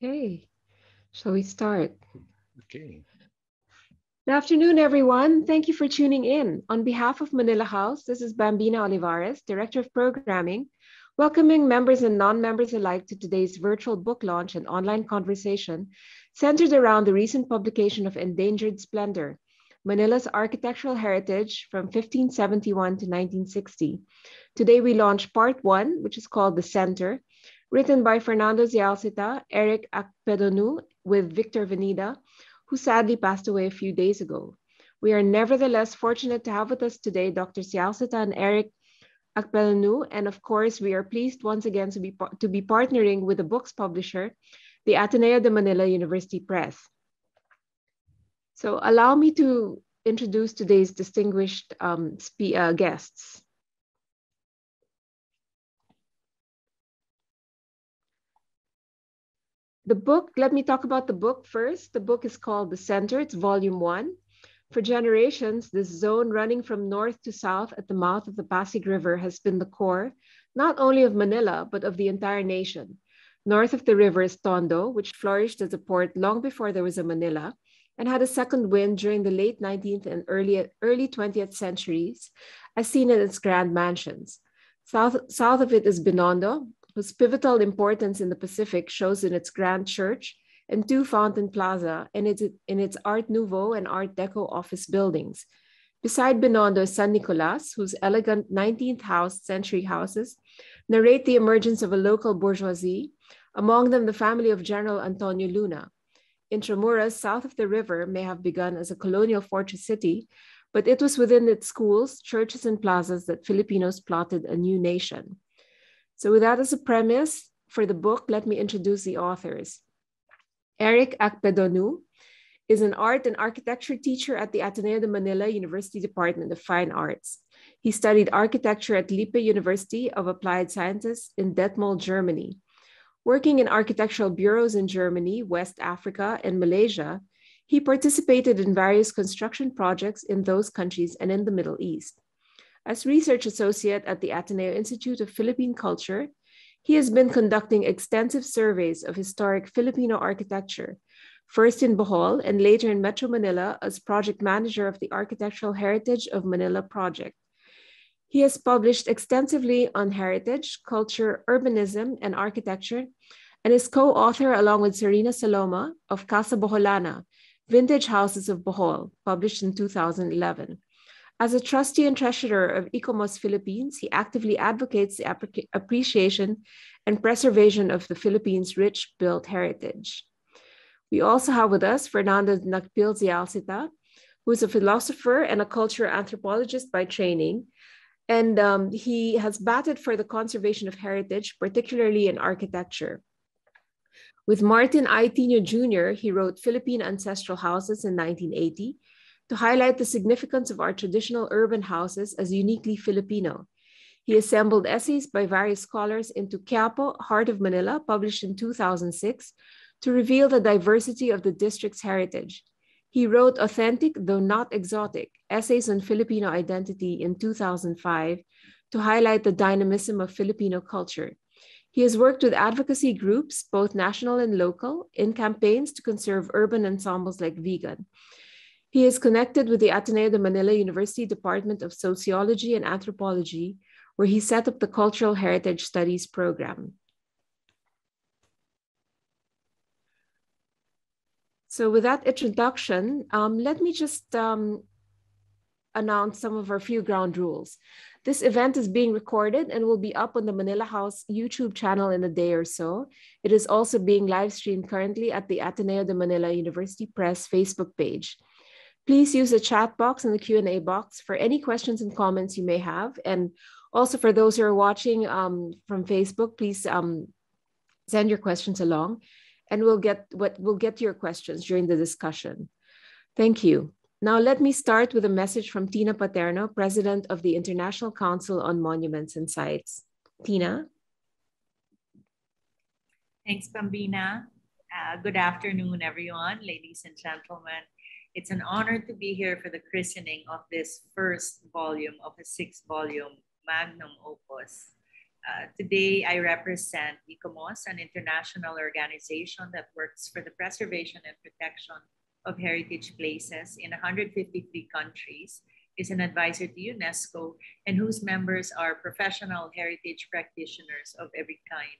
Okay, shall we start? Okay. Good afternoon, everyone. Thank you for tuning in. On behalf of Manila House, this is Bambina Olivares, Director of Programming, welcoming members and non-members alike to today's virtual book launch and online conversation centered around the recent publication of Endangered Splendor, Manila's Architectural Heritage from 1571 to 1960. Today we launch part one, which is called The Center, written by Fernando Zialcita, Erik Akpedonu, with Victor Venida, who sadly passed away a few days ago. We are nevertheless fortunate to have with us today Dr. Zialcita and Erik Akpedonu, and of course, we are pleased once again to be partnering with the book's publisher, the Ateneo de Manila University Press. So allow me to introduce today's distinguished guests. The book, let me talk about the book first. The book is called The Center, it's volume 1. For generations, this zone running from north to south at the mouth of the Pasig River has been the core, not only of Manila, but of the entire nation. North of the river is Tondo, which flourished as a port long before there was a Manila, and had a second wind during the late 19th and early 20th centuries, as seen in its grand mansions. South of it is Binondo, whose pivotal importance in the Pacific shows in its grand church and 2 Fountain Plaza and in its Art Nouveau and Art Deco office buildings. Beside Binondo is San Nicolas, whose elegant 19th century houses narrate the emergence of a local bourgeoisie, among them the family of General Antonio Luna. Intramuros, south of the river, may have begun as a colonial fortress city, but it was within its schools, churches, and plazas that Filipinos plotted a new nation. So with that as a premise for the book, let me introduce the authors. Erik Akpedonu is an art and architecture teacher at the Ateneo de Manila University Department of Fine Arts. He studied architecture at Lippe University of Applied Sciences in Detmold, Germany. Working in architectural bureaus in Germany, West Africa, and Malaysia, he participated in various construction projects in those countries and in the Middle East. As research associate at the Ateneo Institute of Philippine Culture, he has been conducting extensive surveys of historic Filipino architecture, first in Bohol and later in Metro Manila as project manager of the Architectural Heritage of Manila project. He has published extensively on heritage, culture, urbanism, and architecture, and is co-author along with Serena Saloma of Casa Boholana, Vintage Houses of Bohol, published in 2011. As a trustee and treasurer of ICOMOS Philippines, he actively advocates the appreciation and preservation of the Philippines' rich built heritage. We also have with us Fernando Zialcita, who is a philosopher and a cultural anthropologist by training, and he has battled for the conservation of heritage, particularly in architecture. With Martin I. Tino Jr., he wrote Philippine Ancestral Houses in 1980, to highlight the significance of our traditional urban houses as uniquely Filipino. He assembled essays by various scholars into Quiapo, Heart of Manila, published in 2006, to reveal the diversity of the district's heritage. He wrote Authentic, Though Not Exotic, Essays on Filipino Identity in 2005, to highlight the dynamism of Filipino culture. He has worked with advocacy groups, both national and local, in campaigns to conserve urban ensembles like Vegan. He is connected with the Ateneo de Manila University Department of Sociology and Anthropology, where he set up the Cultural Heritage Studies program. So with that introduction, let me just announce some of our few ground rules. This event is being recorded and will be up on the Manila House YouTube channel in a day or so. It is also being live streamed currently at the Ateneo de Manila University Press Facebook page. Please use the chat box and the Q&A box for any questions and comments you may have. And also for those who are watching from Facebook, please send your questions along and we'll get to your questions during the discussion. Thank you. Now let me start with a message from Tina Paterno, President of the International Council on Monuments and Sites. Tina? Thanks, Bambina. Good afternoon, everyone, ladies and gentlemen. It's an honor to be here for the christening of this first volume of a 6-volume magnum opus. Today, I represent ICOMOS, an international organization that works for the preservation and protection of heritage places in 153 countries, is an advisor to UNESCO, and whose members are professional heritage practitioners of every kind.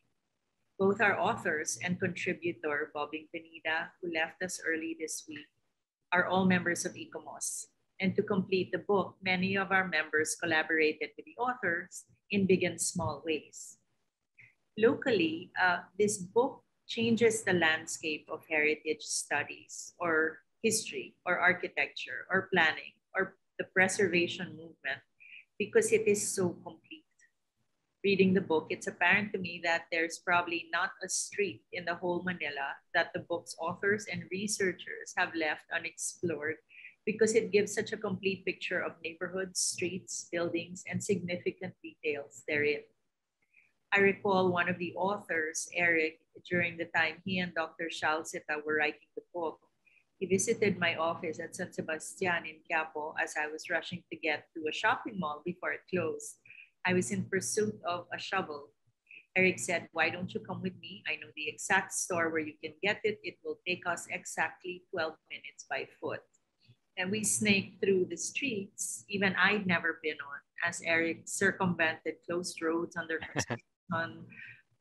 Both our authors and contributor, Bobing Pineda, who left us early this week, are all members of ICOMOS. And to complete the book, many of our members collaborated with the authors in big and small ways. Locally, this book changes the landscape of heritage studies or history or architecture or planning or the preservation movement because it is so complete. Reading the book, it's apparent to me that there's probably not a street in the whole Manila that the book's authors and researchers have left unexplored because it gives such a complete picture of neighborhoods, streets, buildings, and significant details therein. I recall one of the authors, Erik, during the time he and Dr. Zialcita were writing the book. He visited my office at San Sebastian in Quiapo as I was rushing to get to a shopping mall before it closed. I was in pursuit of a shovel. Erik said, "Why don't you come with me? I know the exact store where you can get it. It will take us exactly 12 minutes by foot." And we snaked through the streets, even I'd never been on, as Erik circumvented closed roads under construction,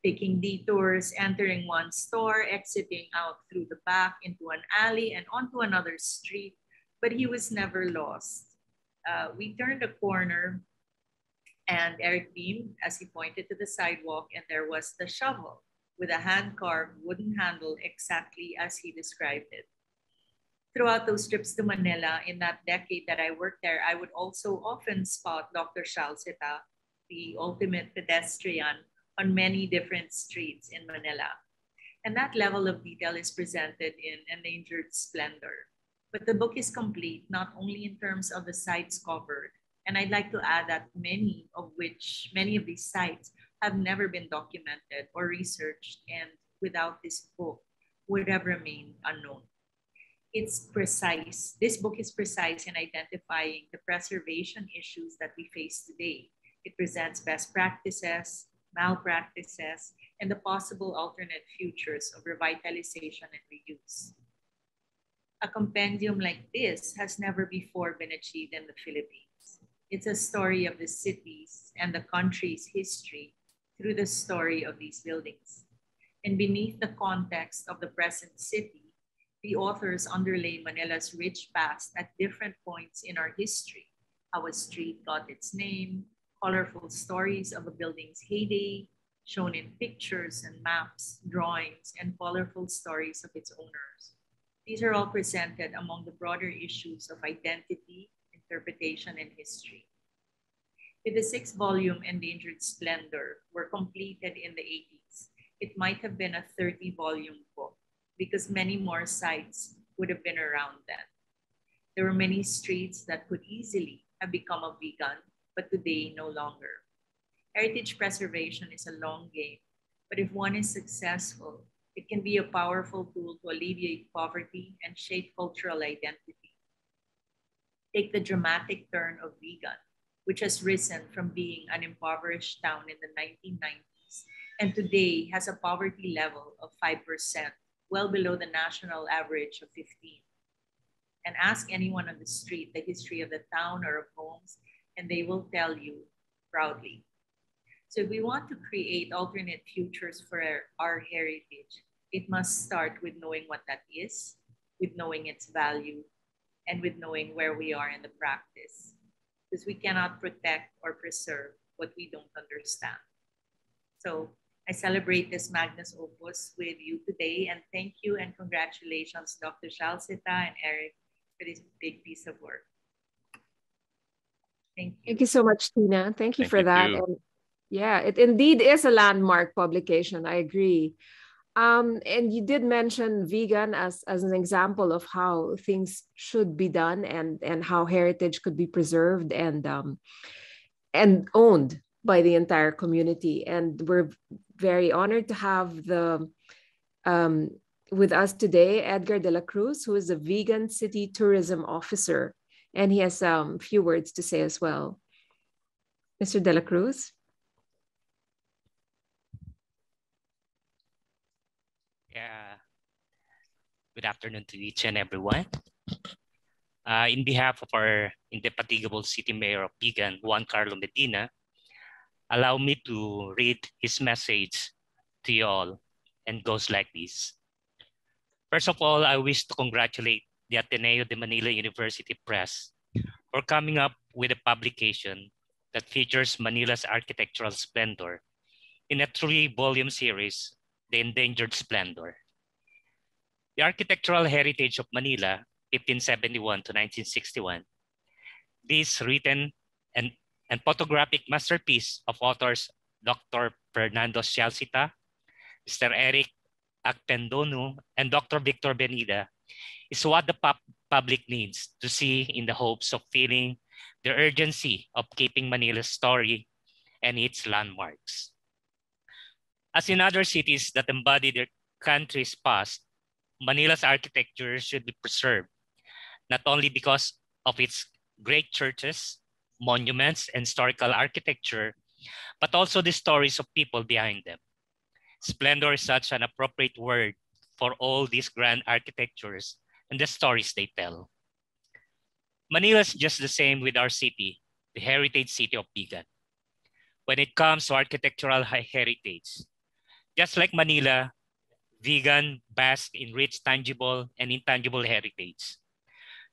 taking detours, entering one store, exiting out through the back into an alley and onto another street, but he was never lost. We turned a corner and Erik beamed as he pointed to the sidewalk, and there was the shovel with a hand-carved wooden handle exactly as he described it. Throughout those trips to Manila in that decade that I worked there, I would also often spot Dr. Zialcita, the ultimate pedestrian, on many different streets in Manila. And that level of detail is presented in Endangered Splendor. But the book is complete not only in terms of the sites covered, and I'd like to add that many of these sites have never been documented or researched, and without this book would have remained unknown. It's precise. This book is precise in identifying the preservation issues that we face today. It presents best practices, malpractices, and the possible alternate futures of revitalization and reuse. A compendium like this has never before been achieved in the Philippines. It's a story of the city's and the country's history through the story of these buildings. And beneath the context of the present city, the authors underlay Manila's rich past at different points in our history, how a street got its name, colorful stories of a building's heyday, shown in pictures and maps, drawings, and colorful stories of its owners. These are all presented among the broader issues of identity, interpretation, and history. With the 6-volume Endangered Splendor were completed in the 80s, it might have been a 30-volume book, because many more sites would have been around then. There were many streets that could easily have become a vegan, but today no longer. Heritage preservation is a long game, but if one is successful, it can be a powerful tool to alleviate poverty and shape cultural identity. Take the dramatic turn of vegan, which has risen from being an impoverished town in the 1990s and today has a poverty level of 5%, well below the national average of 15. And ask anyone on the street the history of the town or of homes, and they will tell you proudly. So if we want to create alternate futures for our heritage, it must start with knowing what that is, with knowing its value, and with knowing where we are in the practice. Because we cannot protect or preserve what we don't understand. So I celebrate this Magnus Opus with you today, and thank you and congratulations, Dr. Zialcita and Erik, for this big piece of work. Thank you. Thank you so much, Tina. Thank you for that. And yeah, it indeed is a landmark publication. I agree. And you did mention vegan as an example of how things should be done and how heritage could be preserved and owned by the entire community. And we're very honored to have with us today, Edgar de la Cruz, who is a vegan city tourism officer. And he has a few words to say as well. Mr. de la Cruz. Good afternoon to each and everyone. In behalf of our indefatigable City Mayor of Vigan, Juan Carlo Medina, allow me to read his message to you all, and goes like this. First of all, I wish to congratulate the Ateneo de Manila University Press for coming up with a publication that features Manila's architectural splendor in a 3-volume series, The Endangered Splendor. The architectural heritage of Manila, 1571 to 1961. This written and photographic masterpiece of authors Dr. Fernando Zialcita, Mr. Erik Akpedonu, and Dr. Victor Benida is what the public needs to see in the hopes of feeling the urgency of keeping Manila's story and its landmarks. As in other cities that embody their country's past, Manila's architecture should be preserved, not only because of its great churches, monuments, and historical architecture, but also the stories of people behind them. Splendor is such an appropriate word for all these grand architectures and the stories they tell. Manila is just the same with our city, the heritage city of Vigan. When it comes to architectural heritage, just like Manila, Vigan basks in rich tangible and intangible heritage.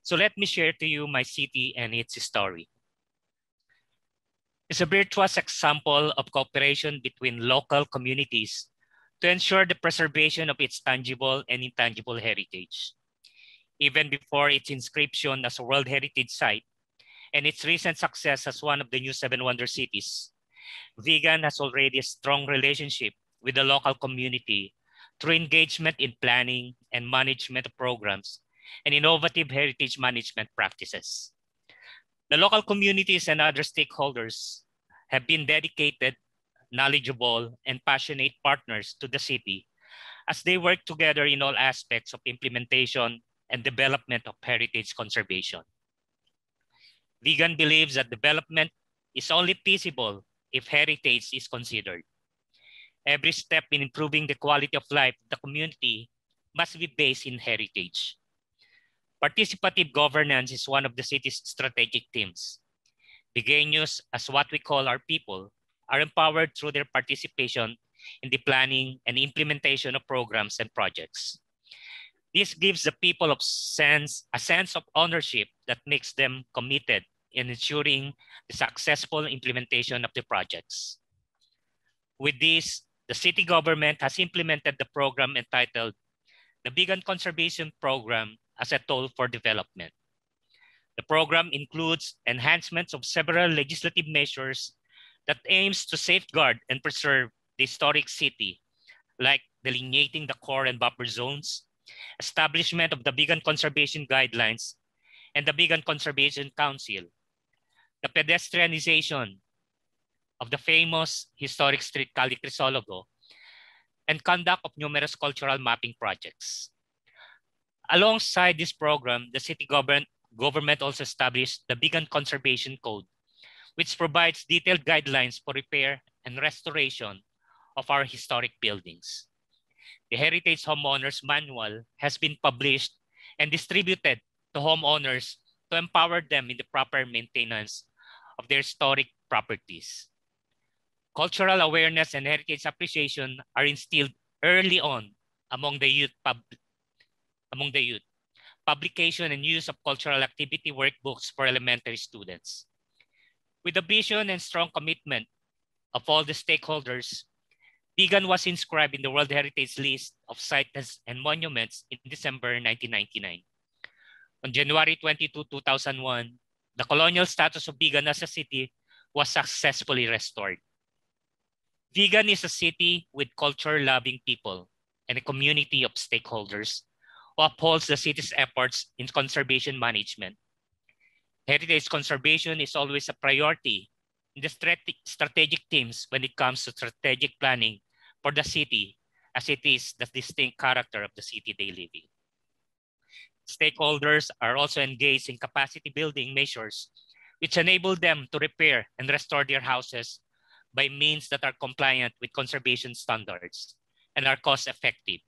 So let me share to you my city and its story. It's a virtuous example of cooperation between local communities to ensure the preservation of its tangible and intangible heritage. Even before its inscription as a World Heritage Site and its recent success as one of the new 7 Wonder Cities, Vigan has already a strong relationship with the local community through engagement in planning and management of programs and innovative heritage management practices. The local communities and other stakeholders have been dedicated, knowledgeable, and passionate partners to the city as they work together in all aspects of implementation and development of heritage conservation. Vigan believes that development is only feasible if heritage is considered. Every step in improving the quality of life of the community must be based in heritage. Participative governance is one of the city's strategic themes. Viganians, as what we call our people, are empowered through their participation in the planning and implementation of programs and projects. This gives the people a sense of ownership that makes them committed in ensuring the successful implementation of the projects. With this, the city government has implemented the program entitled the Vigan Conservation Program as a tool for development. The program includes enhancements of several legislative measures that aims to safeguard and preserve the historic city, like delineating the core and buffer zones, establishment of the Vigan Conservation Guidelines and the Vigan Conservation Council, the pedestrianization of the famous historic street Calle Crisologo, and conduct of numerous cultural mapping projects. Alongside this program, the city government also established the Vigan Conservation Code, which provides detailed guidelines for repair and restoration of our historic buildings. The Heritage Homeowners Manual has been published and distributed to homeowners to empower them in the proper maintenance of their historic properties. Cultural awareness and heritage appreciation are instilled early on among the youth. Publication and use of cultural activity workbooks for elementary students. With the vision and strong commitment of all the stakeholders, Vigan was inscribed in the World Heritage List of Sites and Monuments in December 1999. On January 22, 2001, the colonial status of Vigan as a city was successfully restored. Vigan is a city with culture-loving people and a community of stakeholders who upholds the city's efforts in conservation management. Heritage conservation is always a priority in the strategic themes when it comes to strategic planning for the city, as it is the distinct character of the city they live in. Stakeholders are also engaged in capacity building measures which enable them to repair and restore their houses by means that are compliant with conservation standards and are cost effective.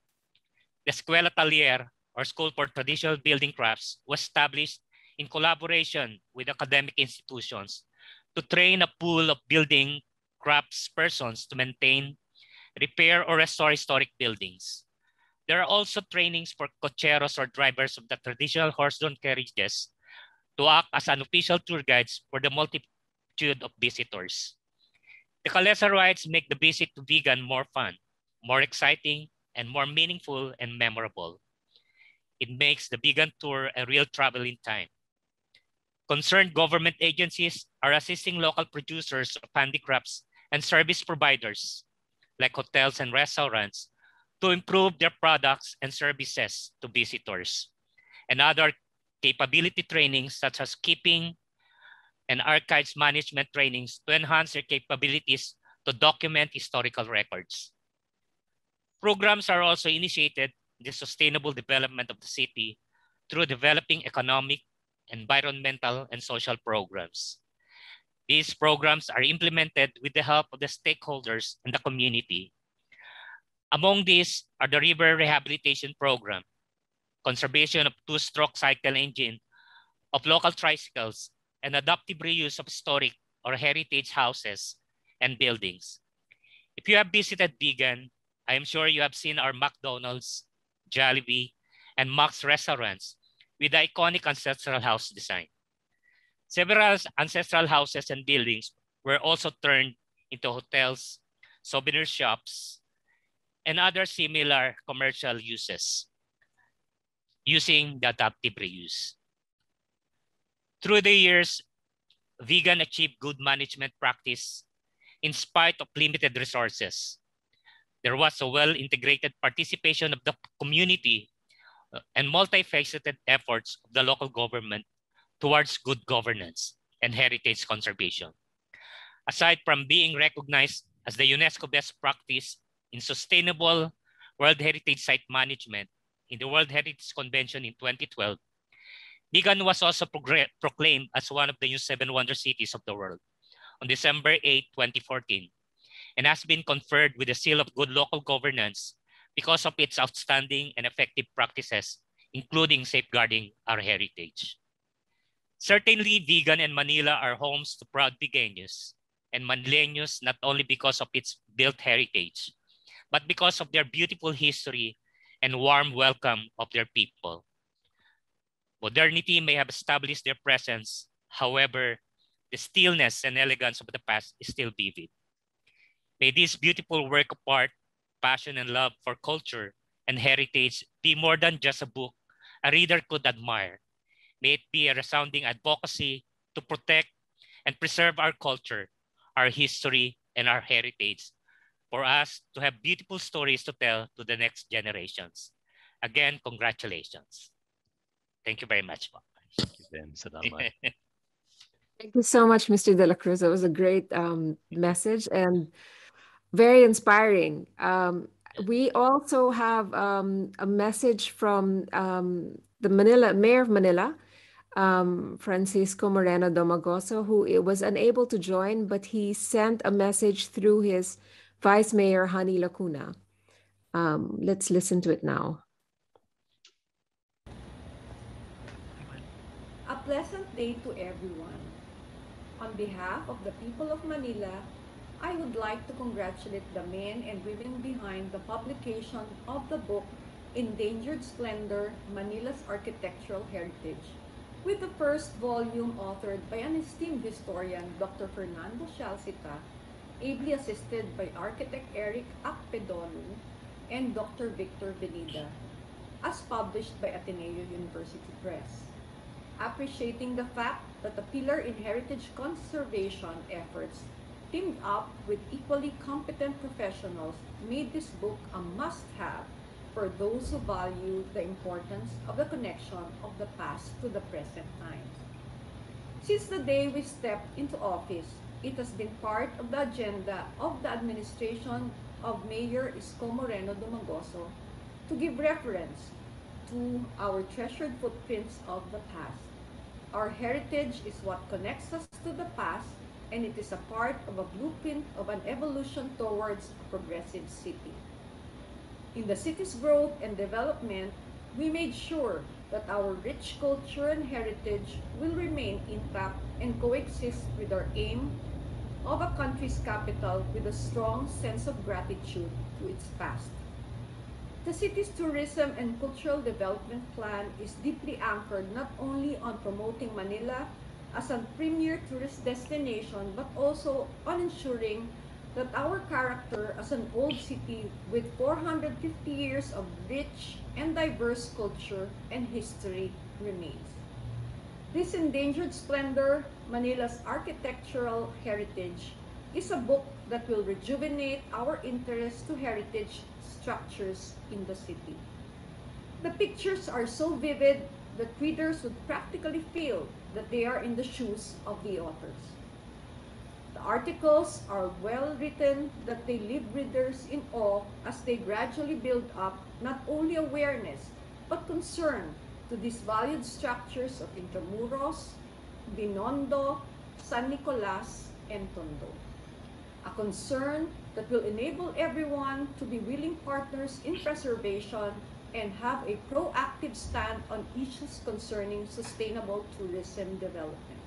The Escuela Taller, or School for Traditional Building Crafts, was established in collaboration with academic institutions to train a pool of building crafts persons to maintain, repair, or restore historic buildings. There are also trainings for cocheros or drivers of the traditional horse-drawn carriages to act as unofficial tour guides for the multitude of visitors. The Kalesa rides make the visit to Vigan more fun, more exciting, and more meaningful and memorable. It makes the Vigan tour a real travel in time. Concerned government agencies are assisting local producers of handicrafts and service providers, like hotels and restaurants, to improve their products and services to visitors, and other capability trainings such as keeping and archives management trainings to enhance their capabilities to document historical records. Programs are also initiated in the sustainable development of the city through developing economic, environmental, and social programs. These programs are implemented with the help of the stakeholders and the community. Among these are the River Rehabilitation Program, conservation of two-stroke cycle engine of local tricycles, and adaptive reuse of historic or heritage houses and buildings. If you have visited Vigan, I am sure you have seen our McDonald's, Jollibee, and Max restaurants with the iconic ancestral house design. Several ancestral houses and buildings were also turned into hotels, souvenir shops, and other similar commercial uses using the adaptive reuse. Through the years, Vigan achieved good management practice in spite of limited resources. There was a well-integrated participation of the community and multifaceted efforts of the local government towards good governance and heritage conservation. Aside from being recognized as the UNESCO best practice in sustainable World Heritage Site Management in the World Heritage Convention in 2012, Vigan was also proclaimed as one of the new 7 wonder cities of the world on December 8, 2014, and has been conferred with the seal of good local governance because of its outstanding and effective practices, including safeguarding our heritage. Certainly, Vigan and Manila are homes to proud Vigaños and Manileños, not only because of its built heritage, but because of their beautiful history and warm welcome of their people. Modernity may have established their presence. However, the stillness and elegance of the past is still vivid. May this beautiful work of art, passion, and love for culture and heritage be more than just a book a reader could admire. May it be a resounding advocacy to protect and preserve our culture, our history, and our heritage, for us to have beautiful stories to tell to the next generations. Again, congratulations. Thank you very much. Salamat. Thank you so much, Mr. De La Cruz. That was a great message and very inspiring. We also have a message from the Mayor of Manila, Francisco Moreno Domagoso, who was unable to join, but he sent a message through his Vice Mayor, Hani Lacuna. Let's listen to it now. A pleasant day to everyone. On behalf of the people of Manila, I would like to congratulate the men and women behind the publication of the book Endangered Splendor, Manila's Architectural Heritage, with the first volume authored by an esteemed historian, Dr. Fernando Zialcita, ably assisted by architect Erik Akpedonu and Dr. Victor Benida, as published by Ateneo University Press. Appreciating the fact that the pillar in heritage conservation efforts teamed up with equally competent professionals made this book a must-have for those who value the importance of the connection of the past to the present times. Since the day we stepped into office, it has been part of the agenda of the administration of Mayor Isko Moreno Domagoso to give reference to our treasured footprints of the past. Our heritage is what connects us to the past, and it is a part of a blueprint of an evolution towards a progressive city. In the city's growth and development, We made sure that our rich culture and heritage will remain intact and coexist with our aim of a country's capital with a strong sense of gratitude to its past. The city's tourism and cultural development plan is deeply anchored not only on promoting Manila as a premier tourist destination but also on ensuring that our character as an old city with 450 years of rich and diverse culture and history remains. This Endangered Splendor, Manila's Architectural Heritage, is a book that will rejuvenate our interest to heritage structures in the city. The pictures are so vivid that readers would practically feel that they are in the shoes of the authors. The articles are well written that they leave readers in awe as they gradually build up not only awareness but concern to these valued structures of Intramuros, Binondo, San Nicolas, and Tondo. A concern that will enable everyone to be willing partners in preservation and have a proactive stand on issues concerning sustainable tourism development.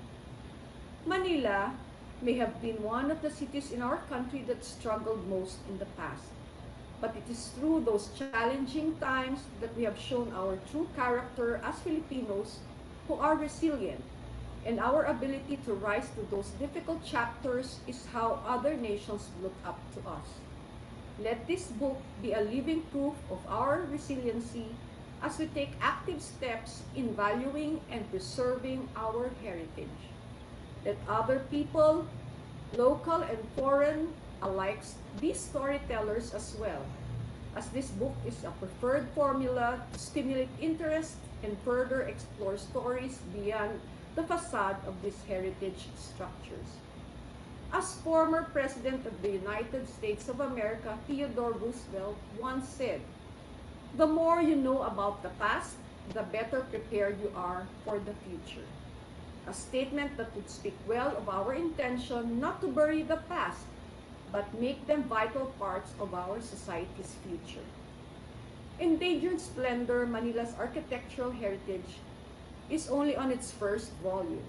Manila may have been one of the cities in our country that struggled most in the past. But it is through those challenging times that we have shown our true character as Filipinos who are resilient, and our ability to rise to those difficult chapters is how other nations look up to us. Let this book be a living proof of our resiliency as we take active steps in valuing and preserving our heritage. Let other people, local and foreign alike, be storytellers as well, as this book is a preferred formula to stimulate interest and further explore stories beyond the facade of these heritage structures. As former President of the United States of America, Theodore Roosevelt, once said, "The more you know about the past, the better prepared you are for the future." A statement that would speak well of our intention not to bury the past, but make them vital parts of our society's future. Endangered Splendor, Manila's Architectural Heritage, is only on its first volume.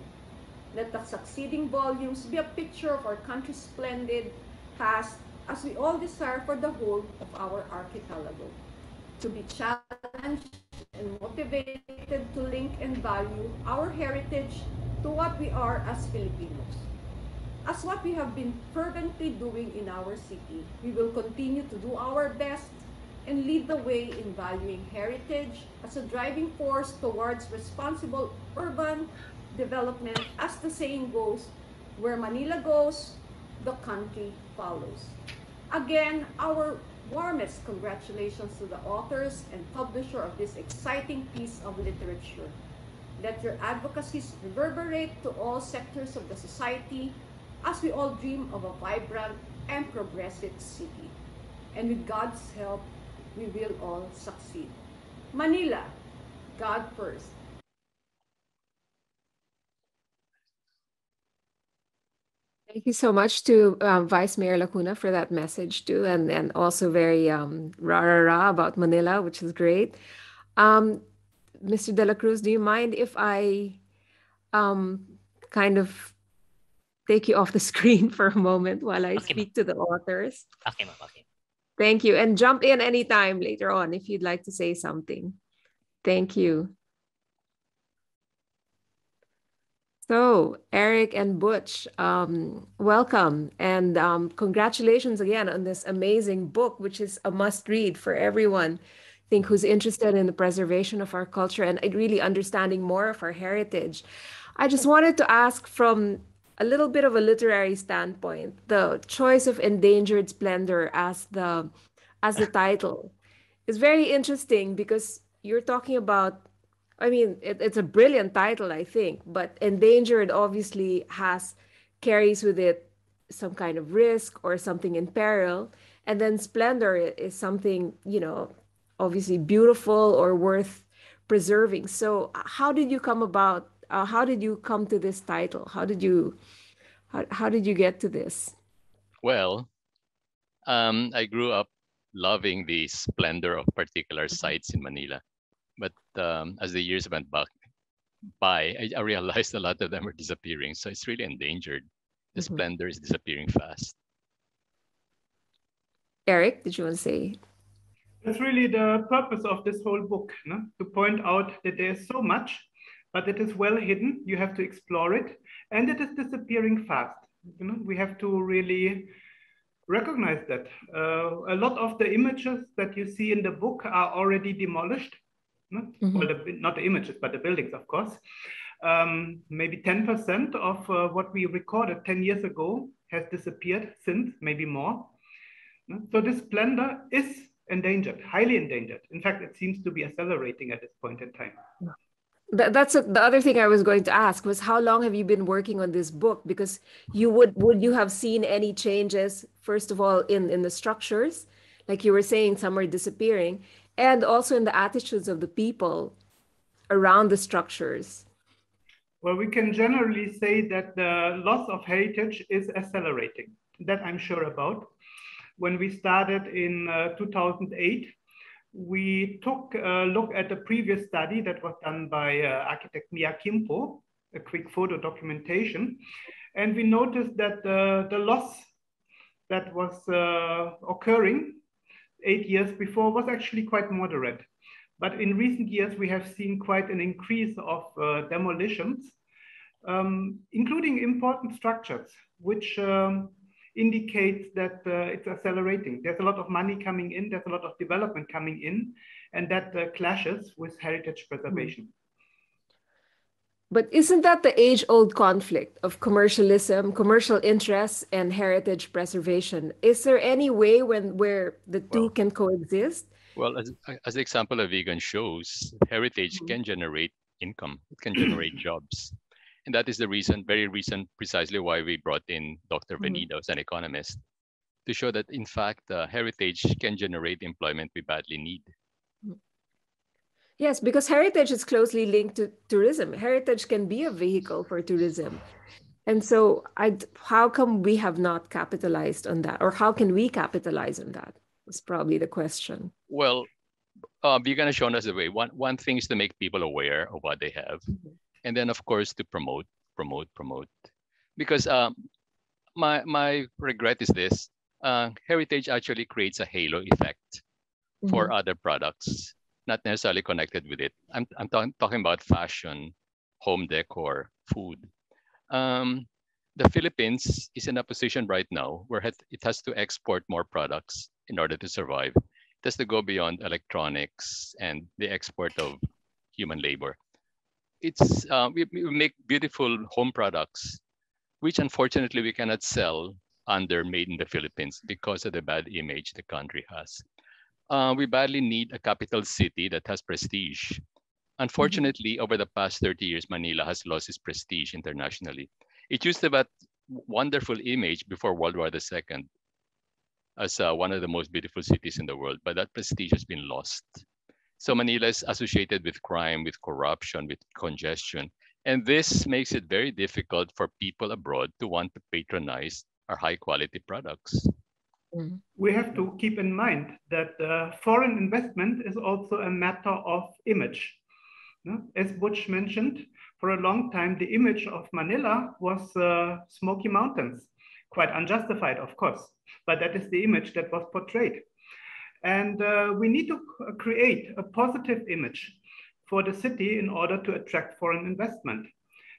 Let the succeeding volumes be a picture of our country's splendid past as we all desire for the whole of our archipelago. To be challenged and motivated to link and value our heritage to what we are as Filipinos. As what we have been fervently doing in our city, we will continue to do our best and lead the way in valuing heritage as a driving force towards responsible urban development. As the saying goes, where Manila goes, the country follows. Again, our warmest congratulations to the authors and publisher of this exciting piece of literature. Let your advocacies reverberate to all sectors of the society as we all dream of a vibrant and progressive city. And with God's help, we will all succeed. Manila, God first. Thank you so much to Vice Mayor Lacuna for that message too, and also very rah rah rah about Manila, which is great. Um, Mr. De La Cruz, do you mind if I um, kind of take you off the screen for a moment while I Okay, ma'am. speak to the authors? Okay, ma'am. Okay. Thank you. And jump in anytime later on if you'd like to say something. Thank you. So, Erik and Butch, welcome and congratulations again on this amazing book, which is a must read for everyone, I think, who's interested in the preservation of our culture and really understanding more of our heritage. I just wanted to ask from a little bit of a literary standpoint, the choice of Endangered Splendor as the title is very interesting because you're talking about, I mean, it's a brilliant title, I think, but endangered obviously carries with it some kind of risk or something in peril. And then splendor is something, obviously beautiful or worth preserving. So how did you come to this title? How did you get to this? Well, I grew up loving the splendor of particular sites in Manila. But as the years went by, I realized a lot of them are disappearing. So it's really endangered. The splendor is disappearing fast. Erik, did you want to say? That's really the purpose of this whole book, no? To point out that there's so much, but it is well hidden. You have to explore it, and it is disappearing fast. You know, we have to really recognize that. A lot of the images that you see in the book are already demolished. No? Well, not the images, but the buildings, of course. Maybe 10% of what we recorded 10 years ago has disappeared since, maybe more. No? So this splendor is endangered, highly endangered. In fact, it seems to be accelerating at this point in time. That's the other thing I was going to ask was how long have you been working on this book? Because would you have seen any changes, first of all, in the structures, like you were saying, some are disappearing, and also in the attitudes of the people around the structures? Well, we can generally say that the loss of heritage is accelerating. That I'm sure about. When we started in 2008, we took a look at the previous study that was done by architect Mia Kimpo, a quick photo documentation. And we noticed that the loss that was occurring 8 years before was actually quite moderate. But in recent years, we have seen quite an increase of demolitions, including important structures, which indicates that it's accelerating. There's a lot of money coming in, there's a lot of development coming in, and that clashes with heritage preservation. But isn't that the age-old conflict of commercialism, commercial interests, and heritage preservation? Is there any way where the two can coexist? Well, as the example of vegan shows, heritage can generate income. It can generate jobs. And that is the reason, very reason, precisely why we brought in Dr. Venido as an economist, to show that, in fact, heritage can generate employment we badly need. Yes, because heritage is closely linked to tourism. Heritage can be a vehicle for tourism. And so how come we have not capitalized on that? Or how can we capitalize on that? Is probably the question. Well, vegan has shown us the way. One thing is to make people aware of what they have. And then, of course, to promote. Because my regret is this, heritage actually creates a halo effect for other products, not necessarily connected with it. I'm talking about fashion, home decor, food. The Philippines is in a position right now where it has to export more products in order to survive. It has to go beyond electronics and the export of human labor. We make beautiful home products, which unfortunately we cannot sell under Made in the Philippines because of the bad image the country has. We badly need a capital city that has prestige. Unfortunately, over the past 30 years, Manila has lost its prestige internationally. It used to have a wonderful image before World War II as one of the most beautiful cities in the world, but that prestige has been lost. So Manila is associated with crime, with corruption, with congestion. And this makes it very difficult for people abroad to want to patronize our high quality products. We have to keep in mind that foreign investment is also a matter of image. As Butch mentioned, for a long time, the image of Manila was smoky mountains, quite unjustified, of course, but that is the image that was portrayed. And we need to create a positive image for the city in order to attract foreign investment.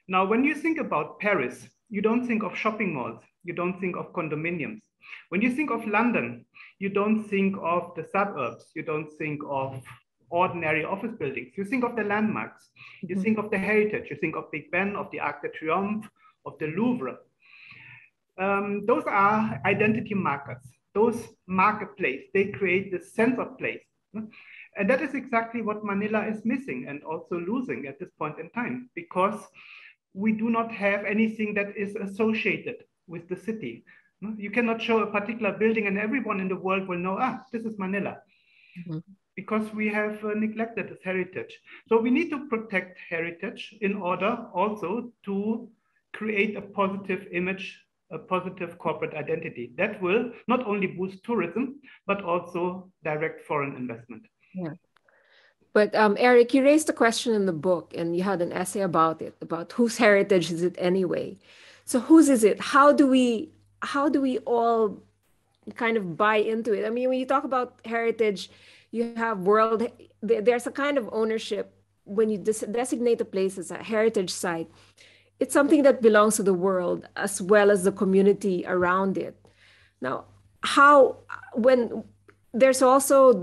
Now, when you think about Paris, you don't think of shopping malls, you don't think of condominiums. When you think of London, you don't think of the suburbs, you don't think of ordinary office buildings, you think of the landmarks, you think of the heritage, you think of Big Ben, of the Arc de Triomphe, of the Louvre. Those are identity markers. Those marketplace, they create the sense of place. And that is exactly what Manila is missing and also losing at this point in time, because we do not have anything that is associated with the city. You cannot show a particular building and everyone in the world will know, this is Manila, because we have neglected its heritage. So we need to protect heritage in order also to create a positive image, a positive corporate identity that will not only boost tourism, but also direct foreign investment. Yeah. But Erik, you raised a question in the book and you had an essay about it, about whose heritage is it anyway? So whose is it? How do we all kind of buy into it? I mean, when you talk about heritage, you have there's a kind of ownership when you designate a place as a heritage site. It's something that belongs to the world as well as the community around it. Now, how when there's also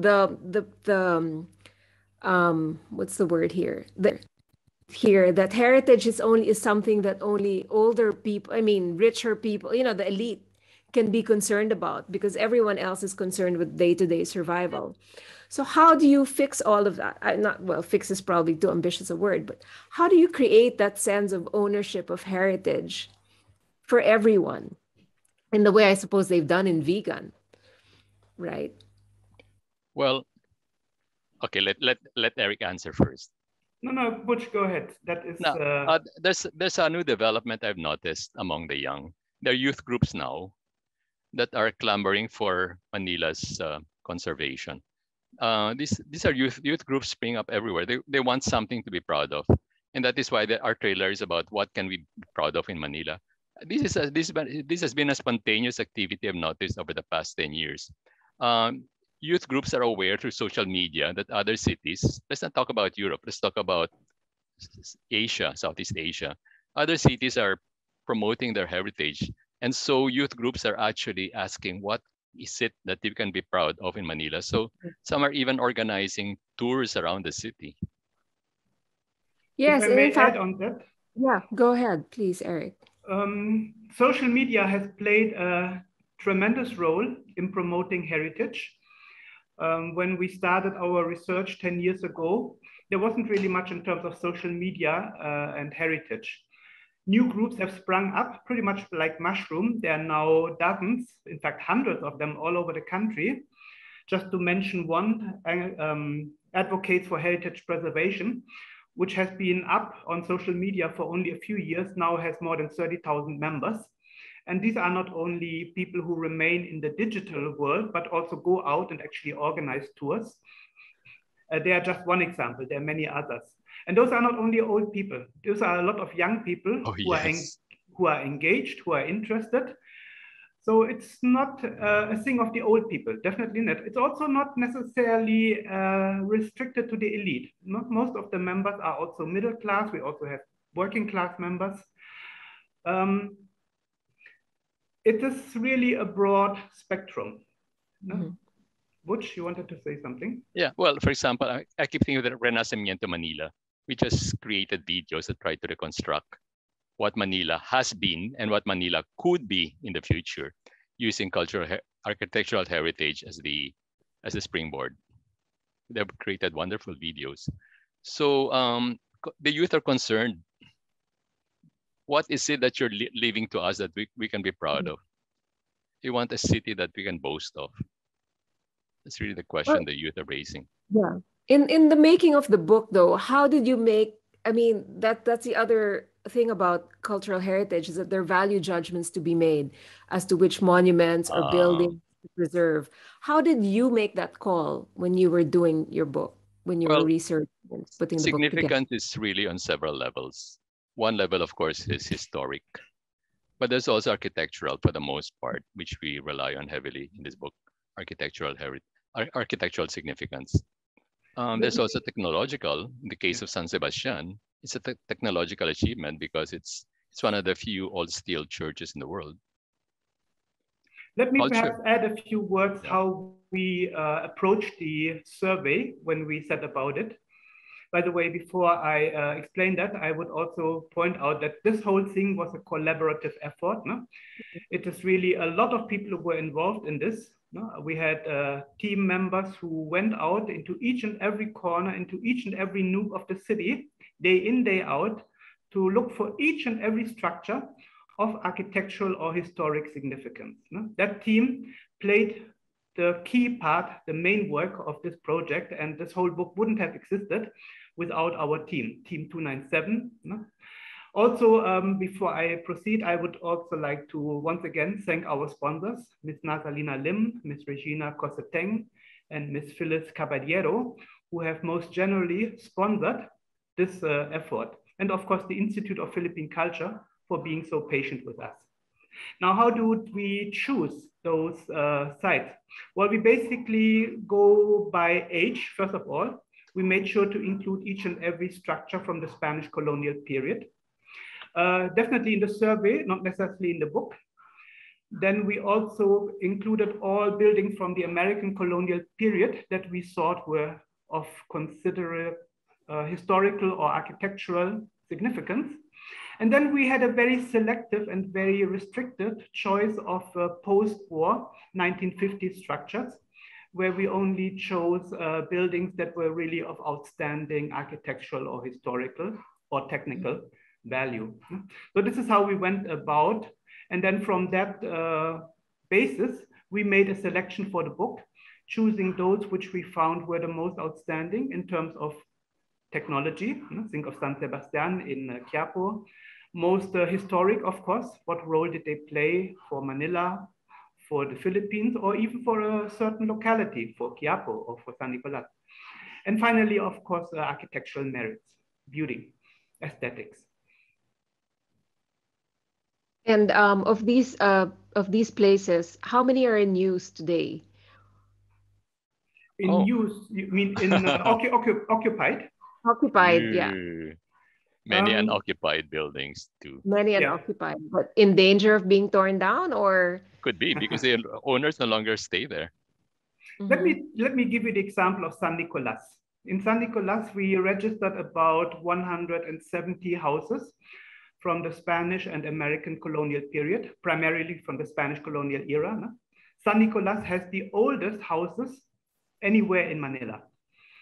what's the word here? That heritage is something that only older people, I mean, richer people, the elite can be concerned about because everyone else is concerned with day-to-day survival. So how do you fix all of that? Not well, fix is probably too ambitious a word, but how do you create that sense of ownership of heritage for everyone in the way I suppose they've done in vegan, right? Well, okay, let Erik answer first. No, Butch, go ahead. That is. Now, there's a new development I've noticed among the young. There are youth groups now that are clamoring for Manila's conservation. These are youth groups spring up everywhere. They want something to be proud of, and that is why our trailer is about what can we be proud of in Manila. This has been a spontaneous activity I've noticed over the past 10 years. Youth groups are aware through social media that other cities, let's not talk about Europe, let's talk about Asia, Southeast Asia. Other cities are promoting their heritage. And so youth groups are actually asking, what is it that you can be proud of in Manila? So some are even organizing tours around the city. Yes, if I and may in fact, add on that. yeah, go ahead, please, Erik. Social media has played a tremendous role in promoting heritage. When we started our research 10 years ago, there wasn't really much in terms of social media and heritage. New groups have sprung up pretty much like mushroom. There are now dozens, in fact, hundreds of them all over the country. Just to mention one, Advocates for Heritage Preservation, which has been up on social media for only a few years, now has more than 30,000 members. And these are not only people who remain in the digital world, but also go out and actually organize tours. They are just one example. There are many others. And those are not only old people. Those are a lot of young people who are engaged, who are interested. So it's not a thing of the old people, definitely not. It's also not necessarily restricted to the elite. Most of the members are also middle class. We also have working class members. It is really a broad spectrum. No? Mm-hmm. Butch, you wanted to say something? Yeah, well, for example, I keep thinking of the Renacimiento Manila. We just created videos that try to reconstruct what Manila has been and what Manila could be in the future, using architectural heritage as the springboard. They've created wonderful videos. So the youth are concerned. What is it that you're leaving to us that we can be proud of? They want a city that we can boast of. That's really the question the youth are raising. Yeah. In the making of the book, though, how did you make? I mean, that's the other thing about cultural heritage is that there are value judgments to be made as to which monuments or buildings to preserve. How did you make that call when you were doing your book, when you were researching and putting the book together? Significant is really on several levels. One level, of course, is historic, but there's also architectural for the most part, which we rely on heavily in this book, architectural significance. There's also technological. In the case of San Sebastian, it's a technological achievement because it's one of the few old steel churches in the world. Let me perhaps add a few words how we approached the survey when we set about it. By the way, before I explain that, I would also point out that this whole thing was a collaborative effort. No? It is really a lot of people who were involved in this. No? We had team members who went out into each and every corner, into each and every nook of the city, day in, day out, to look for each and every structure of architectural or historic significance. No? That team played the key part, the main work of this project, and this whole book wouldn't have existed without our team, Team 297. No? Also, before I proceed, I would also like to once again thank our sponsors, Ms. Nazalina Lim, Ms. Regina Coseteng, and Ms. Phyllis Caballero, who have most generally sponsored this effort. And of course, the Institute of Philippine Culture for being so patient with us. Now, how do we choose those sites? Well, we basically go by age, first of all. We made sure to include each and every structure from the Spanish colonial period. Definitely in the survey, not necessarily in the book. Then we also included all buildings from the American colonial period that we thought were of considerable historical or architectural significance. And then we had a very selective and very restricted choice of post-war 1950s structures, where we only chose buildings that were really of outstanding architectural or historical or technical value. So this is how we went about. And then from that basis, we made a selection for the book, choosing those which we found were the most outstanding in terms of technology. Think of San Sebastian in Quiapo. Most historic, of course. What role did they play for Manila, for the Philippines, or even for a certain locality, for Quiapo or for San Nicolas? And finally, of course, architectural merits, beauty, aesthetics. And of these places, how many are in use today? In use, you mean in occupied? Occupied, yeah. Many unoccupied buildings too. Many unoccupied, but in danger of being torn down, or? Could be, because the owners no longer stay there. Let me give you the example of San Nicolas. In San Nicolas, we registered about 170 houses from the Spanish and American colonial period, primarily from the Spanish colonial era. No? San Nicolas has the oldest houses anywhere in Manila.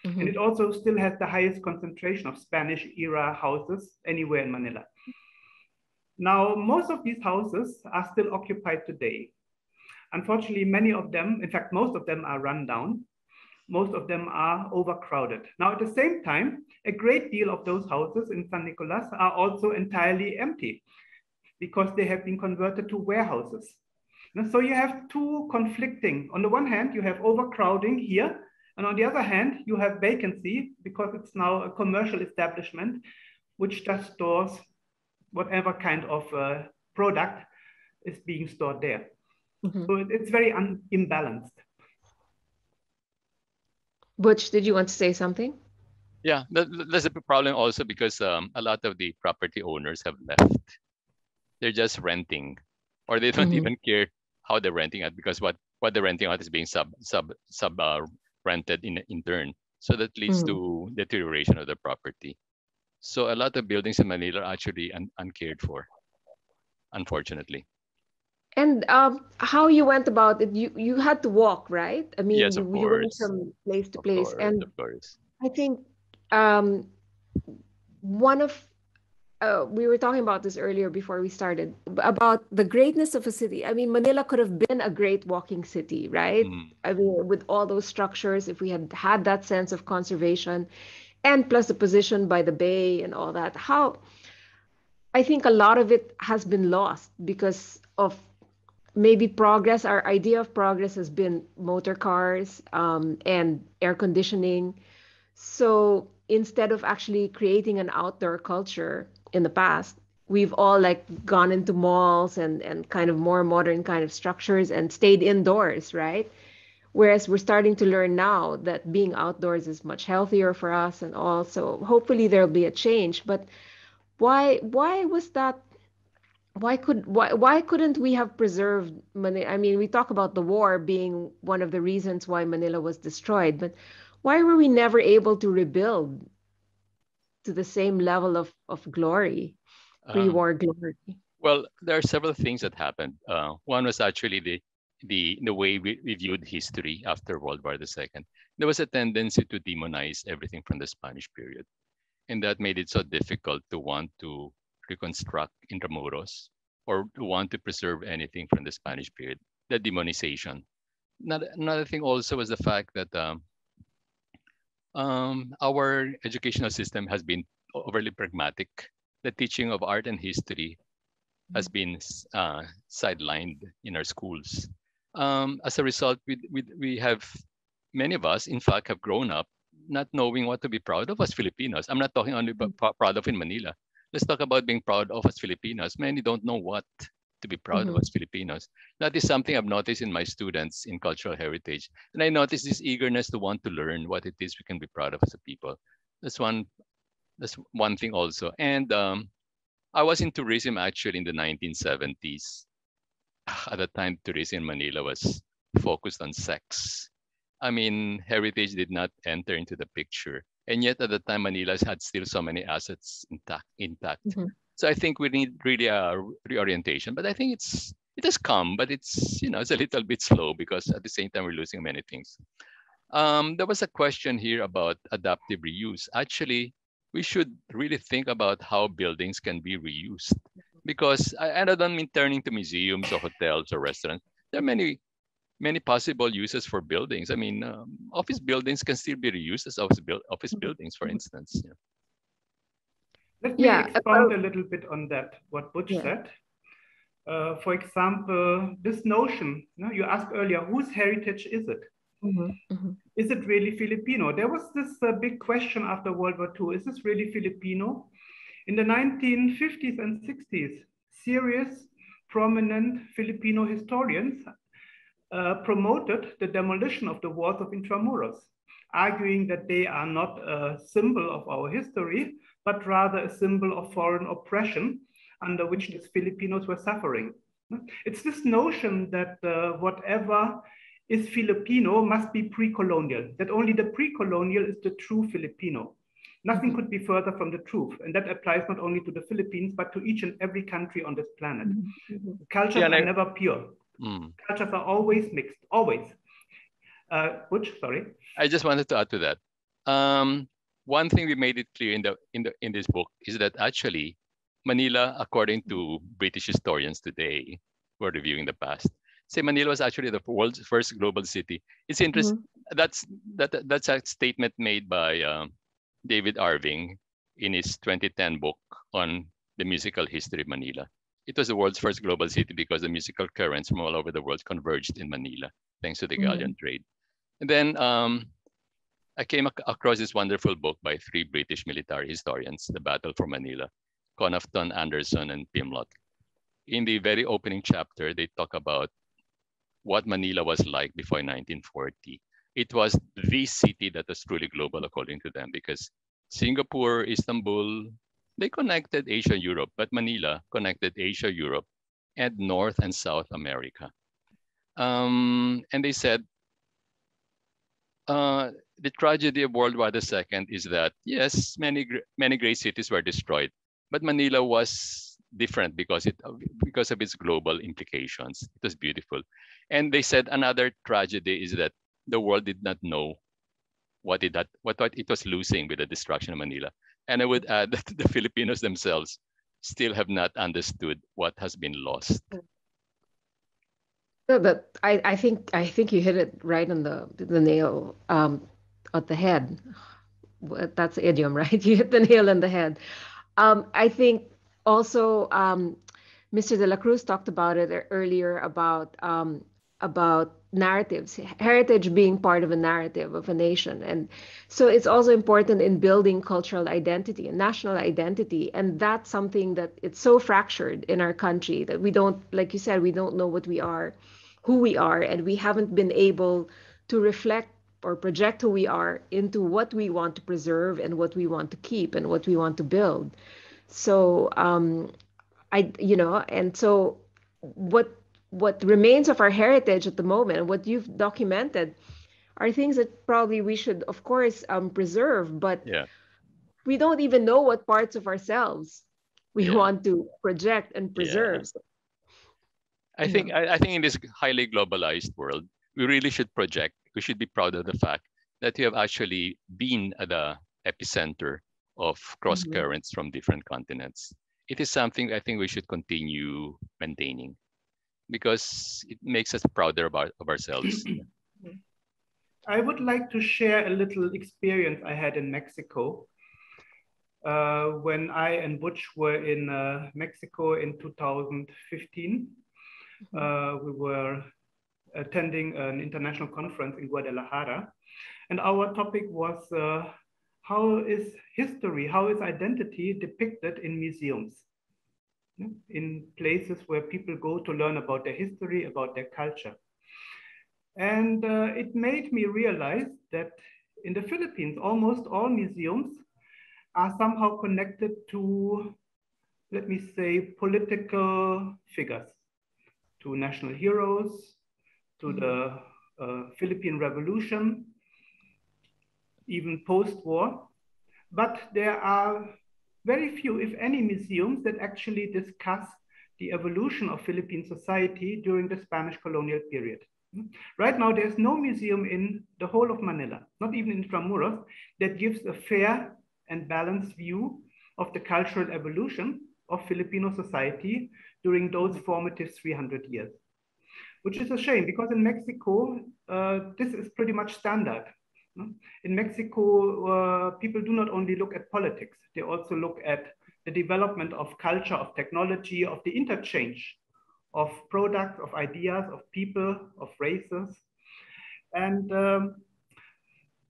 And it also still has the highest concentration of Spanish era houses anywhere in Manila. Now, most of these houses are still occupied today. Unfortunately, many of them, in fact, most of them are run down. Most of them are overcrowded. Now, at the same time, a great deal of those houses in San Nicolas are also entirely empty because they have been converted to warehouses. And so you have two conflicting. On the one hand, you have overcrowding here, and on the other hand, you have vacancy because it's now a commercial establishment which just stores whatever kind of product is being stored there. So it's very imbalanced. Butch, did you want to say something? Yeah, there's a problem also because a lot of the property owners have left. They're just renting, or they don't even care how they're renting it, because what they're renting out is being rented in turn. So that leads to deterioration of the property. So a lot of buildings in Manila are actually uncared for, unfortunately. And how you went about it, you had to walk, right? I mean, yes, you went from place to place. And of course. I think one of, we were talking about this earlier before we started, about the greatness of a city. I mean, Manila could have been a great walking city, right? I mean, with all those structures, if we had had that sense of conservation, and plus the position by the bay and all that, I think a lot of it has been lost because of maybe progress. Our idea of progress has been motor cars and air conditioning. So instead of actually creating an outdoor culture in the past, we've all like gone into malls and kind of more modern kind of structures and stayed indoors, right? Whereas we're starting to learn now that being outdoors is much healthier for us and all. So hopefully there'll be a change. But why was that? Why couldn't we have preserved Manila? I mean, we talk about the war being one of the reasons why Manila was destroyed, but why were we never able to rebuild to the same level of glory, pre-war glory? Well, there are several things that happened. One was actually the way we viewed history after World War II. There was a tendency to demonize everything from the Spanish period, and that made it so difficult to want to reconstruct Intramuros or to want to preserve anything from the Spanish period. The demonization. Another thing also was the fact that our educational system has been overly pragmatic. The teaching of art and history has been sidelined in our schools. As a result, we have, many of us, in fact, have grown up not knowing what to be proud of as Filipinos. I'm not talking only about proud of in Manila. Let's talk about being proud of as Filipinos. Many don't know what to be proud of as Filipinos. That is something I've noticed in my students in cultural heritage. And I noticed this eagerness to want to learn what it is we can be proud of as a people. That's one thing also. And I was in tourism actually in the 1970s. At the time, tourism in Manila was focused on sex. I mean, heritage did not enter into the picture. And yet at the time, Manila had still so many assets intact. So I think we need really a reorientation. But I think it has come, but it's, it's a little bit slow because at the same time, we're losing many things. There was a question here about adaptive reuse. Actually, we should really think about how buildings can be reused. Because I don't mean turning to museums or hotels or restaurants. There are many possible uses for buildings. I mean, office buildings can still be reused as office buildings, for instance. Let me expound a little bit on that, what Butch said. For example, this notion, you asked earlier, whose heritage is it? Is it really Filipino? There was this big question after World War II. Is this really Filipino? In the 1950s and 60s, serious, prominent Filipino historians promoted the demolition of the walls of Intramuros, arguing that they are not a symbol of our history, but rather a symbol of foreign oppression under which these Filipinos were suffering. It's this notion that whatever is Filipino must be pre-colonial, that only the pre-colonial is the true Filipino. Nothing could be further from the truth. And that applies not only to the Philippines, but to each and every country on this planet. Cultures are never pure. Cultures are always mixed, always. Butch, sorry. I just wanted to add to that. One thing we made it clear in this book is that actually Manila, according to British historians today, who are reviewing the past, say Manila was actually the world's first global city. It's interesting. That's a statement made by David Irving in his 2010 book on the musical history of Manila. It was the world's first global city because the musical currents from all over the world converged in Manila, thanks to the galleon trade. And then I came across this wonderful book by 3 British military historians, The Battle for Manila, Conafton, Anderson, and Pimlott. In the very opening chapter, they talk about what Manila was like before 1940. It was the city that was truly global, according to them, because Singapore, Istanbul, they connected Asia, Europe, but Manila connected Asia, Europe, and North and South America. And they said, the tragedy of World War II is that, yes, many great cities were destroyed, but Manila was different because of its global implications. It was beautiful. And they said another tragedy is that the world did not know what it was losing with the destruction of Manila. And I would add that the Filipinos themselves still have not understood what has been lost. No, but I think you hit it right on the nail at the head. That's the idiom, right? You hit the nail on the head. I think also Mr. De La Cruz talked about it earlier about narratives, heritage being part of a narrative of a nation. And so it's also important in building cultural identity and national identity. And that's something that it's so fractured in our country that we don't, like you said, we don't know what we are, who we are, and we haven't been able to reflect or project who we are into what we want to preserve and what we want to keep and what we want to build. So and so what remains of our heritage at the moment, what you've documented, are things that probably we should, of course, preserve, but we don't even know what parts of ourselves we want to project and preserve. I think in this highly globalized world, we really should project. We should be proud of the fact that we have actually been at the epicenter of cross currents from different continents. It is something I think we should continue maintaining because it makes us prouder of ourselves. I would like to share a little experience I had in Mexico. When I and Butch were in Mexico in 2015, we were attending an international conference in Guadalajara. And our topic was how is history, how is identity depicted in museums, in places where people go to learn about their history, about their culture. And it made me realize that in the Philippines, almost all museums are somehow connected to, let me say, political figures, to national heroes, to the Philippine Revolution, even post-war. But there are very few, if any, museums that actually discuss the evolution of Philippine society during the Spanish colonial period. Right now, there's no museum in the whole of Manila, not even in Intramuros, that gives a fair and balanced view of the cultural evolution of Filipino society during those formative 300 years, which is a shame because in Mexico, this is pretty much standard. In Mexico, people do not only look at politics, they also look at the development of culture, of technology, of the interchange of products, of ideas, of people, of races. And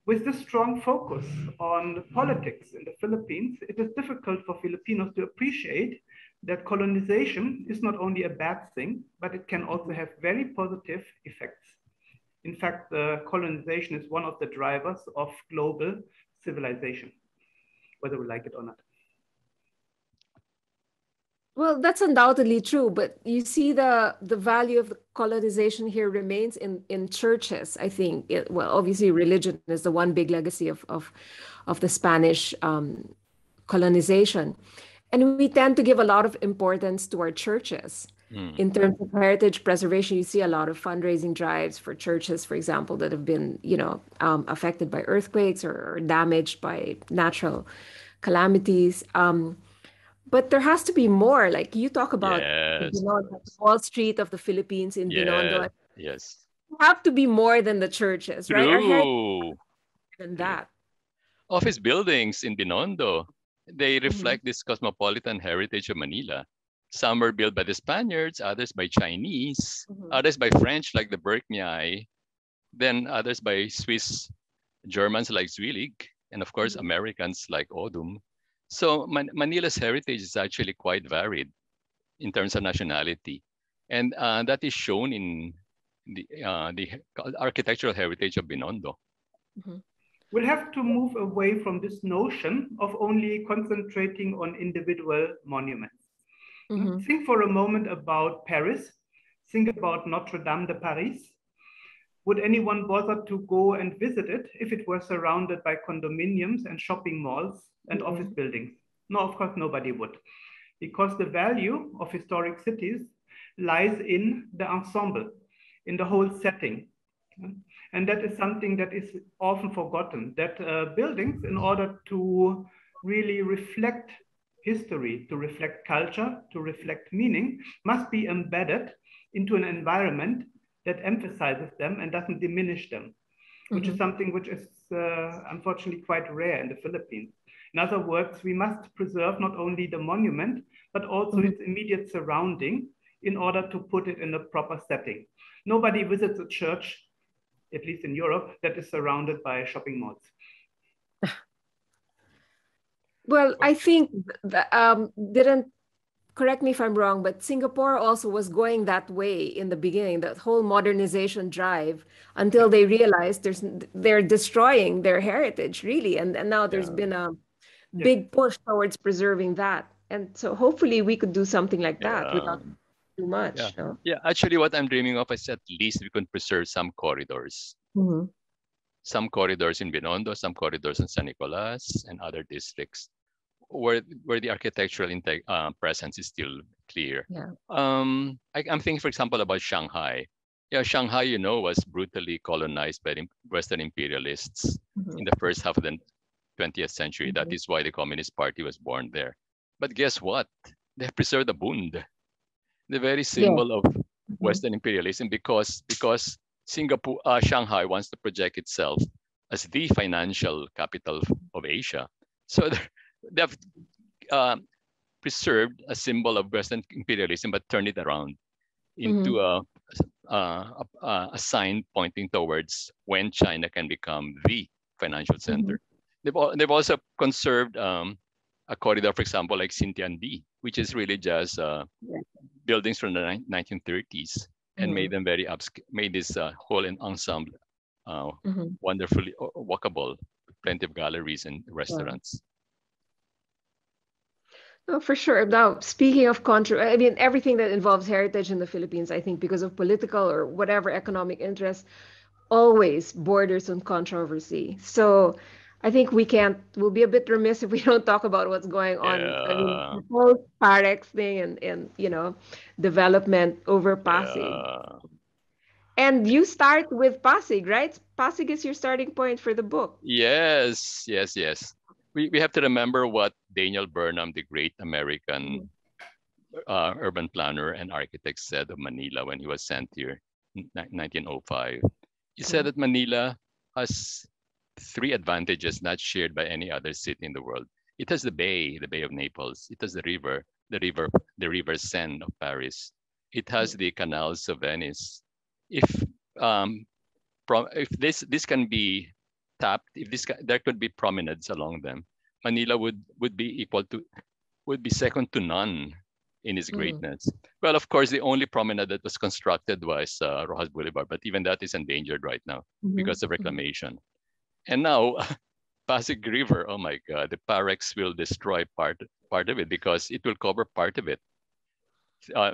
with this strong focus on politics in the Philippines, it is difficult for Filipinos to appreciate that colonization is not only a bad thing, but it can also have very positive effects. In fact, colonization is one of the drivers of global civilization, whether we like it or not. Well, that's undoubtedly true, but you see the value of the colonization here remains in churches, I think. Well, obviously religion is the one big legacy of the Spanish colonization. And we tend to give a lot of importance to our churches. In terms of heritage preservation, you see a lot of fundraising drives for churches, for example, that have been, affected by earthquakes or damaged by natural calamities. But there has to be more. Like you talk about Binondo, Wall Street of the Philippines in Binondo. Yes. Have to be more than the churches, right? Our heritage than that. Office buildings in Binondo, they reflect this cosmopolitan heritage of Manila. Some were built by the Spaniards, others by Chinese, others by French like the Berkmei, then others by Swiss Germans like Zwillig, and of course Americans like Odum. So Manila's heritage is actually quite varied in terms of nationality. And that is shown in the architectural heritage of Binondo. We'll have to move away from this notion of only concentrating on individual monuments. Think for a moment about Paris. Think about Notre Dame de Paris. Would anyone bother to go and visit it if it were surrounded by condominiums and shopping malls and office buildings? No, of course, nobody would. Because the value of historic cities lies in the ensemble, in the whole setting. And that is something that is often forgotten, that buildings, in order to really reflect history, to reflect culture, to reflect meaning, must be embedded into an environment that emphasizes them and doesn't diminish them, which is something which is unfortunately quite rare in the Philippines. In other words, we must preserve not only the monument, but also its immediate surrounding in order to put it in a proper setting. Nobody visits a church, at least in Europe, that is surrounded by shopping malls. Well, I think correct me if I'm wrong, but Singapore also was going that way in the beginning, that whole modernization drive, until they realized they're destroying their heritage, really. And now there's been a big push towards preserving that. And so hopefully we could do something like that without too much. Yeah, actually what I'm dreaming of is at least we can preserve some corridors. Some corridors in Binondo, some corridors in San Nicolas and other districts where the architectural presence is still clear. I'm thinking, for example, about Shanghai. Yeah, Shanghai, was brutally colonized by the Western imperialists in the first half of the 20th century. That is why the Communist Party was born there. But guess what? They have preserved the Bund, the very symbol of Western imperialism, because Shanghai wants to project itself as the financial capital of Asia. So they've preserved a symbol of Western imperialism, but turned it around into a sign pointing towards when China can become the financial center. They've also conserved a corridor, for example, like Xintian B, which is really just buildings from the 1930s, and made them very made this whole ensemble wonderfully walkable, plenty of galleries and restaurants. No, for sure. Now, speaking of I mean, everything that involves heritage in the Philippines, I think because of political or whatever economic interest, always borders on controversy. So I think we'll be a bit remiss if we don't talk about what's going on. I mean, the whole Parex thing and you know, development over Pasig. And you start with Pasig, right? Pasig is your starting point for the book. Yes. We have to remember what Daniel Burnham, the great American urban planner and architect, said of Manila when he was sent here in 1905. He said that Manila has three advantages not shared by any other city in the world. It has the Bay of Naples. It has the river Seine of Paris. It has the canals of Venice. If this can be tapped, there could be promenades along them, Manila would be second to none in its greatness. Well, of course, the only promenade that was constructed was Rojas Boulevard, but even that is endangered right now because of reclamation. And now, Pasig River, oh my God, the Parex will destroy part of it because it will cover part of it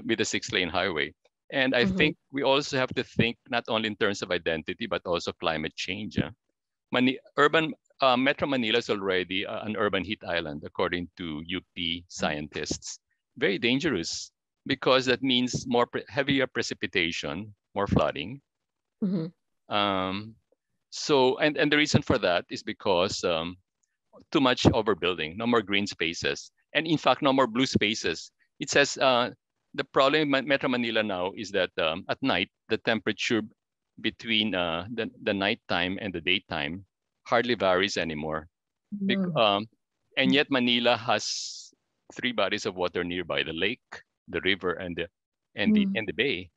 with the 6-lane highway. And I think we also have to think not only in terms of identity, but also climate change. Metro Manila is already an urban heat island, according to UP scientists. Very dangerous because that means heavier precipitation, more flooding. So, and the reason for that is because too much overbuilding, no more green spaces, and in fact, no more blue spaces. It says the problem in Metro Manila now is that at night, the temperature between the nighttime and the daytime hardly varies anymore. And yet Manila has 3 bodies of water nearby: the lake, the river, and the bay.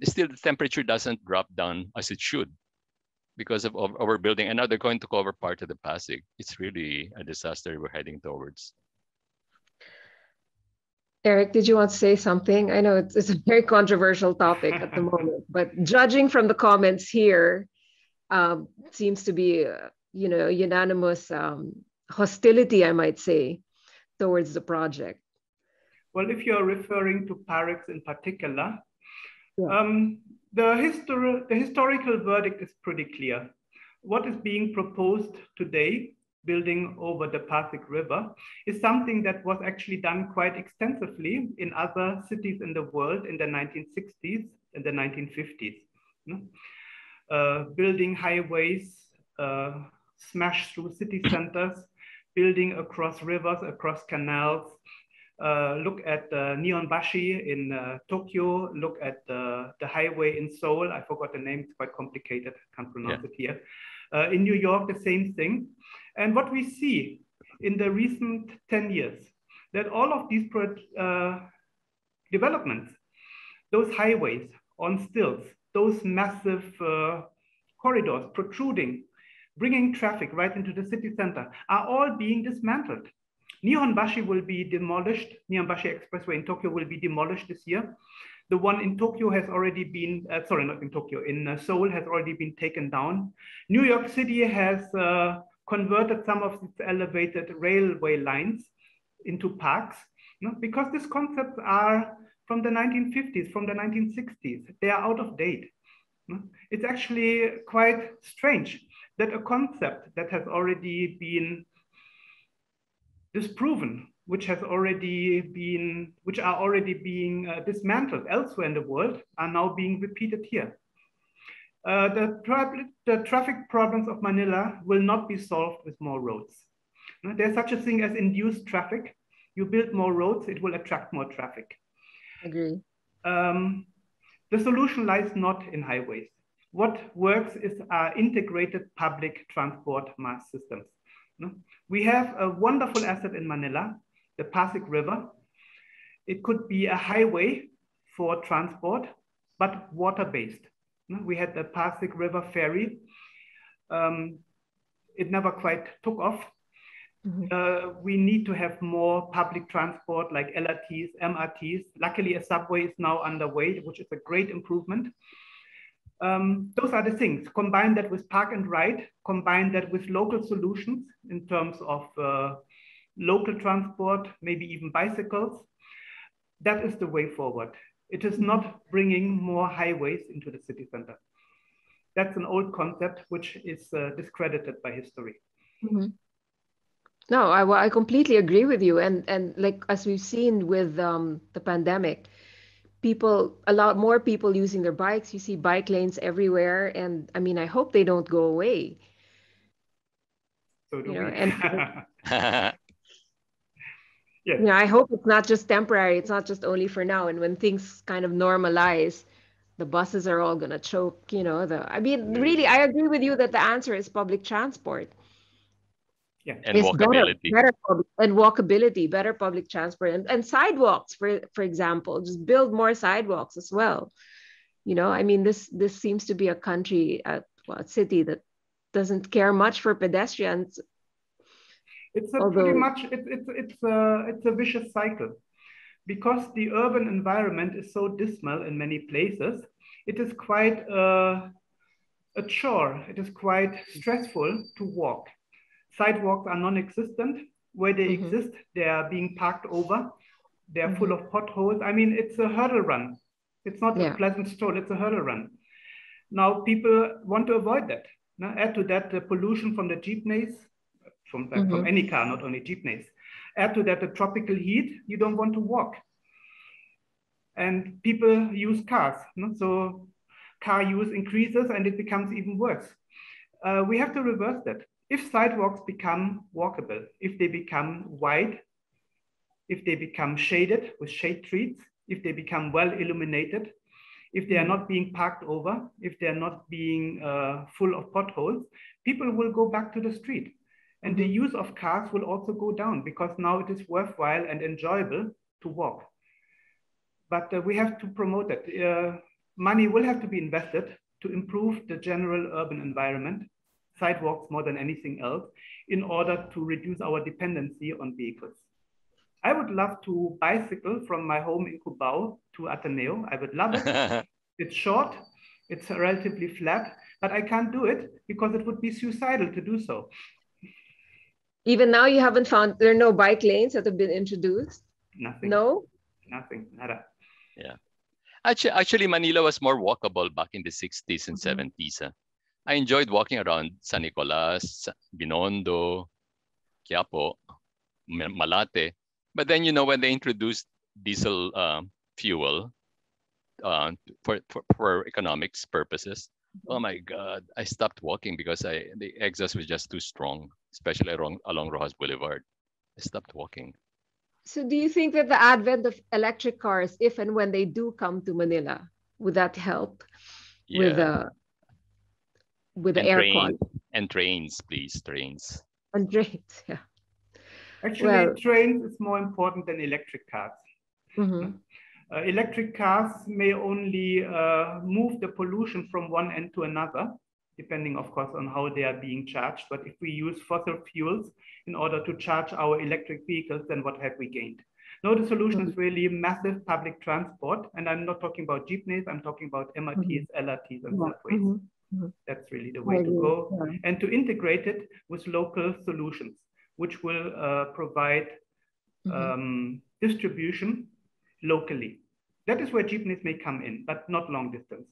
Still, the temperature doesn't drop down as it should because of overbuilding. And now they're going to cover part of the Pasig. It's really a disaster we're heading towards. Erik, did you want to say something? I know it's a very controversial topic at the moment, but judging from the comments here, seems to be, unanimous hostility, I might say, towards the project. Well, if you're referring to Parex in particular, the historical verdict is pretty clear. What is being proposed today, building over the Pasig River, is something that was actually done quite extensively in other cities in the world in the 1960s and the 1950s. Building highways, smash through city centers, building across rivers, across canals. Look at Nihonbashi in Tokyo, look at the highway in Seoul. I forgot the name, it's quite complicated, can't pronounce it here. In New York, the same thing. And what we see in the recent 10 years, that all of these developments, those highways on stilts, those massive corridors protruding, bringing traffic right into the city center, are all being dismantled. Nihonbashi will be demolished. Nihonbashi Expressway in Tokyo will be demolished this year. The one in Tokyo has already been, sorry, not in Tokyo, in Seoul has already been taken down. New York City has converted some of its elevated railway lines into parks, because these concepts are from the 1950s, from the 1960s. They are out of date. It's actually quite strange that a concept that has already been disproven, which are already being dismantled elsewhere in the world, are now being repeated here. The traffic problems of Manila will not be solved with more roads. There's such a thing as induced traffic. You build more roads, it will attract more traffic. Agree. The solution lies not in highways. What works is our integrated public transport mass systems. We have a wonderful asset in Manila, the Pasig River. It could be a highway for transport, but water-based. We had the Pasig River ferry. It never quite took off. We need to have more public transport like LRTs, MRTs. Luckily, a subway is now underway, which is a great improvement. Those are the things. Combine that with park and ride, combine that with local solutions in terms of local transport, maybe even bicycles. That is the way forward. It is not bringing more highways into the city center. That's an old concept which is discredited by history. No, I completely agree with you. And like as we've seen with the pandemic, a lot more people using their bikes. You see bike lanes everywhere, and I mean, I hope they don't go away. So do we. And yes. you know, I hope it's not just temporary. It's not just only for now. And when things kind of normalize, the buses are all gonna choke. You know, I mean, really, I agree with you that the answer is public transport. Yeah. And it's walkability. and walkability, better public transport, and sidewalks, for example. Just build more sidewalks as well. You know, I mean, this seems to be a country, a city that doesn't care much for pedestrians. It's pretty much it's a vicious cycle, because the urban environment is so dismal in many places. It is quite a chore. It is quite stressful to walk. Sidewalks are non-existent. Where they exist, they are being parked over. They are full of potholes. I mean, it's a hurdle run. It's not a pleasant stroll, it's a hurdle run. Now, people want to avoid that. Now, add to that the pollution from the jeepneys, from any car, not only jeepneys. Add to that the tropical heat, you don't want to walk. And people use cars. So car use increases and it becomes even worse. We have to reverse that. If sidewalks become walkable, if they become wide, if they become shaded with shade trees, if they become well illuminated, if they are not being parked over, if they are not being full of potholes, people will go back to the street. And the use of cars will also go down, because now it is worthwhile and enjoyable to walk. But we have to promote it. Money will have to be invested to improve the general urban environment, sidewalks more than anything else, in order to reduce our dependency on vehicles. I would love to bicycle from my home in Cubao to Ateneo. I would love it. It's short, it's relatively flat, but I can't do it because it would be suicidal to do so. Even now you haven't found, there are no bike lanes that have been introduced? Nothing. No? Nothing, nada. Yeah. Actually, Manila was more walkable back in the 60s and 70s. I enjoyed walking around San Nicolas, Binondo, Quiapo, Malate. But then, you know, when they introduced diesel fuel for economics purposes, oh my God, I stopped walking because the exhaust was just too strong, especially along Rojas Boulevard. I stopped walking. So do you think that the advent of electric cars, if and when they do come to Manila, would that help with the air quality? And trains, please, trains. And trains, yeah. Actually, trains is more important than electric cars. Electric cars may only move the pollution from one end to another, depending, of course, on how they are being charged. But if we use fossil fuels in order to charge our electric vehicles, then what have we gained? No, the solution is really massive public transport. And I'm not talking about jeepneys, I'm talking about MRTs, LRTs, and subways. That's really the way to go. And to integrate it with local solutions, which will provide distribution locally. That is where jeepneys may come in, but not long distance.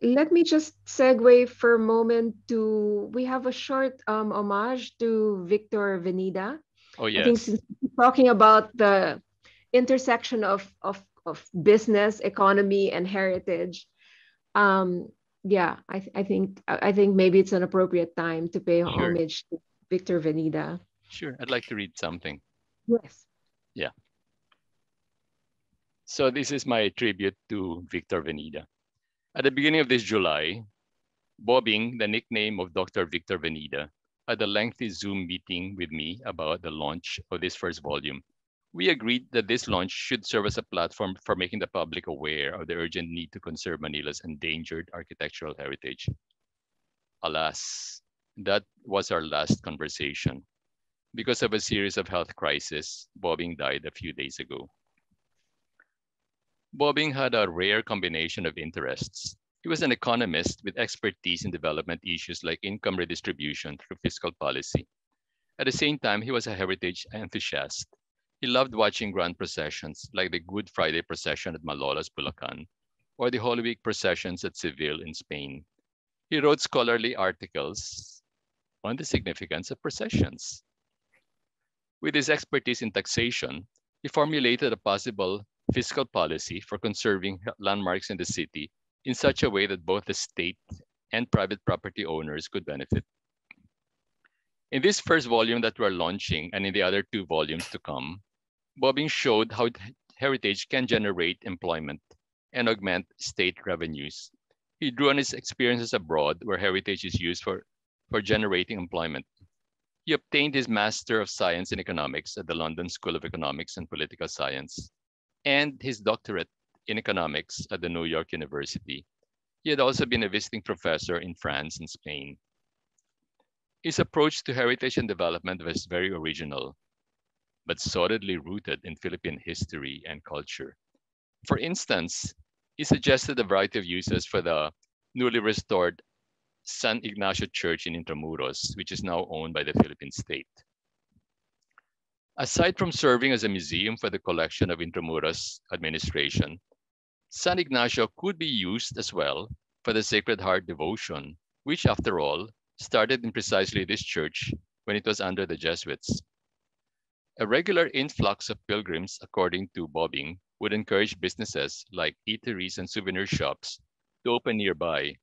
Let me just segue for a moment to, we have a short homage to Victor Venida. Oh, yes. I think since we're talking about the intersection of business, economy, and heritage, yeah, I think maybe it's an appropriate time to pay homage to Victor Venida. Sure, I'd like to read something. Yes. Yeah. So this is my tribute to Victor Venida. At the beginning of this July, Bobbing, the nickname of Dr. Victor Venida, had a lengthy Zoom meeting with me about the launch of this first volume, We agreed that this launch should serve as a platform for making the public aware of the urgent need to conserve Manila's endangered architectural heritage. Alas, that was our last conversation. Because of a series of health crises, Bobbing died a few days ago. Bobbing had a rare combination of interests. He was an economist with expertise in development issues like income redistribution through fiscal policy. At the same time, he was a heritage enthusiast. He loved watching grand processions like the Good Friday procession at Malolos, Bulacan, or the Holy Week processions at Seville in Spain. He wrote scholarly articles on the significance of processions. With his expertise in taxation, he formulated a possible fiscal policy for conserving landmarks in the city in such a way that both the state and private property owners could benefit. In this first volume that we're launching and in the other 2 volumes to come, Bobbing showed how heritage can generate employment and augment state revenues. He drew on his experiences abroad where heritage is used for generating employment. He obtained his Master of Science in Economics at the London School of Economics and Political Science and his doctorate in economics at the New York University. He had also been a visiting professor in France and Spain. His approach to heritage and development was very original, but solidly rooted in Philippine history and culture. For instance, he suggested a variety of uses for the newly restored San Ignacio Church in Intramuros, which is now owned by the Philippine state. Aside from serving as a museum for the collection of Intramuros administration, San Ignacio could be used as well for the Sacred Heart devotion, which after all started in precisely this church when it was under the Jesuits. A regular influx of pilgrims, according to Bobbing, would encourage businesses like eateries and souvenir shops to open nearby.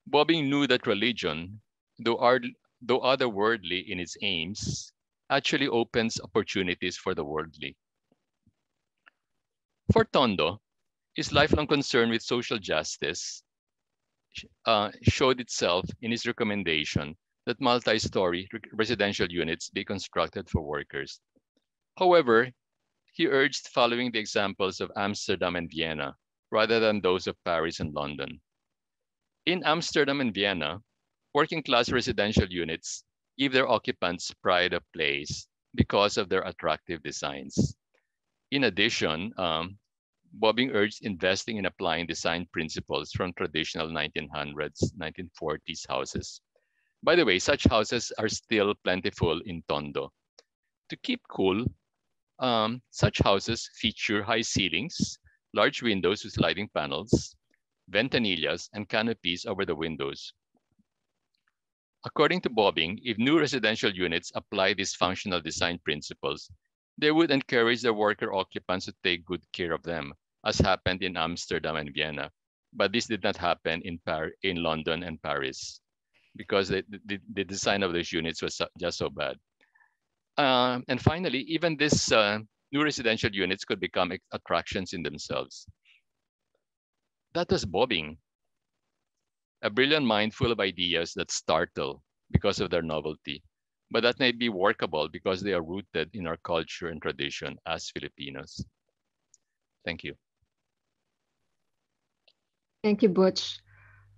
Bobbing knew that religion, though otherworldly in its aims, actually opens opportunities for the worldly. For Tondo, his lifelong concern with social justice showed itself in his recommendation that multi-story residential units be constructed for workers. However, he urged following the examples of Amsterdam and Vienna rather than those of Paris and London. In Amsterdam and Vienna, working-class residential units give their occupants pride of place because of their attractive designs. In addition, Bobbing urged investing in applying design principles from traditional 1900s, 1940s houses. By the way, such houses are still plentiful in Tondo. To keep cool, such houses feature high ceilings, large windows with sliding panels, ventanillas, and canopies over the windows. According to Bobbing, if new residential units apply these functional design principles, they would encourage their worker occupants to take good care of them, as happened in Amsterdam and Vienna. But this did not happen in London and Paris because the design of those units was just so bad. And finally, even these new residential units could become attractions in themselves. That was Bobbing, a brilliant mind full of ideas that startle because of their novelty, but that may be workable because they are rooted in our culture and tradition as Filipinos. Thank you. Thank you, Butch.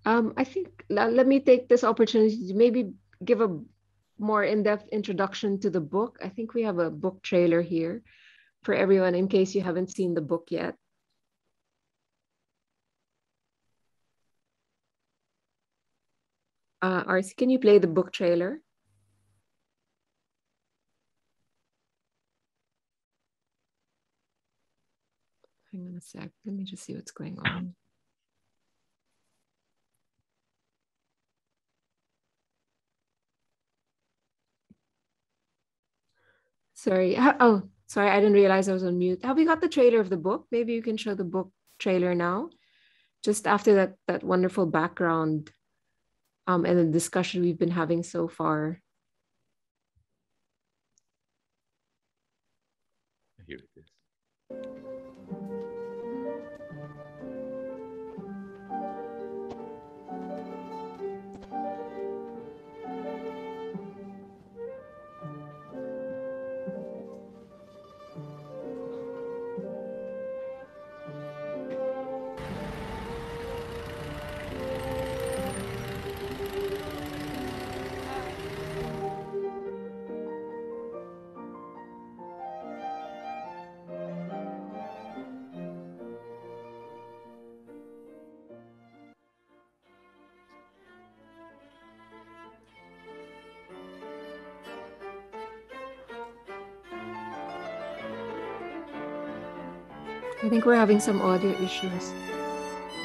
I think let me take this opportunity to maybe give a more in-depth introduction to the book. I think we have a book trailer here for everyone in case you haven't seen the book yet. Arce, can you play the book trailer? Hang on a sec. Let me just see what's going on. Sorry. Oh, sorry. I didn't realize I was on mute. Have we got the trailer of the book? Maybe you can show the book trailer now, just after that wonderful background and the discussion we've been having so far. Here it is. I think we're having some audio issues.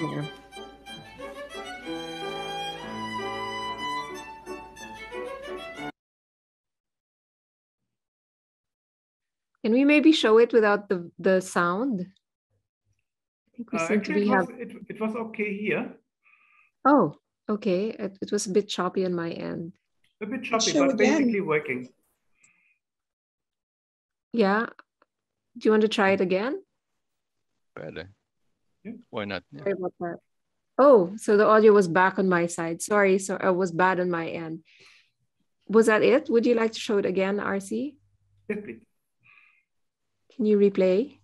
Yeah. Can we maybe show it without the sound? I think we seem to Actually, be it was okay here. Oh, okay. It was a bit choppy on my end. A bit choppy, show but again. basically working. Yeah. Do you want to try it again? Better. Yeah. Why not? Yeah. Sorry about that. Oh, so the audio was back on my side. Sorry, so it was bad on my end. Was that it? Would you like to show it again, RC? Yes, please. Can you replay?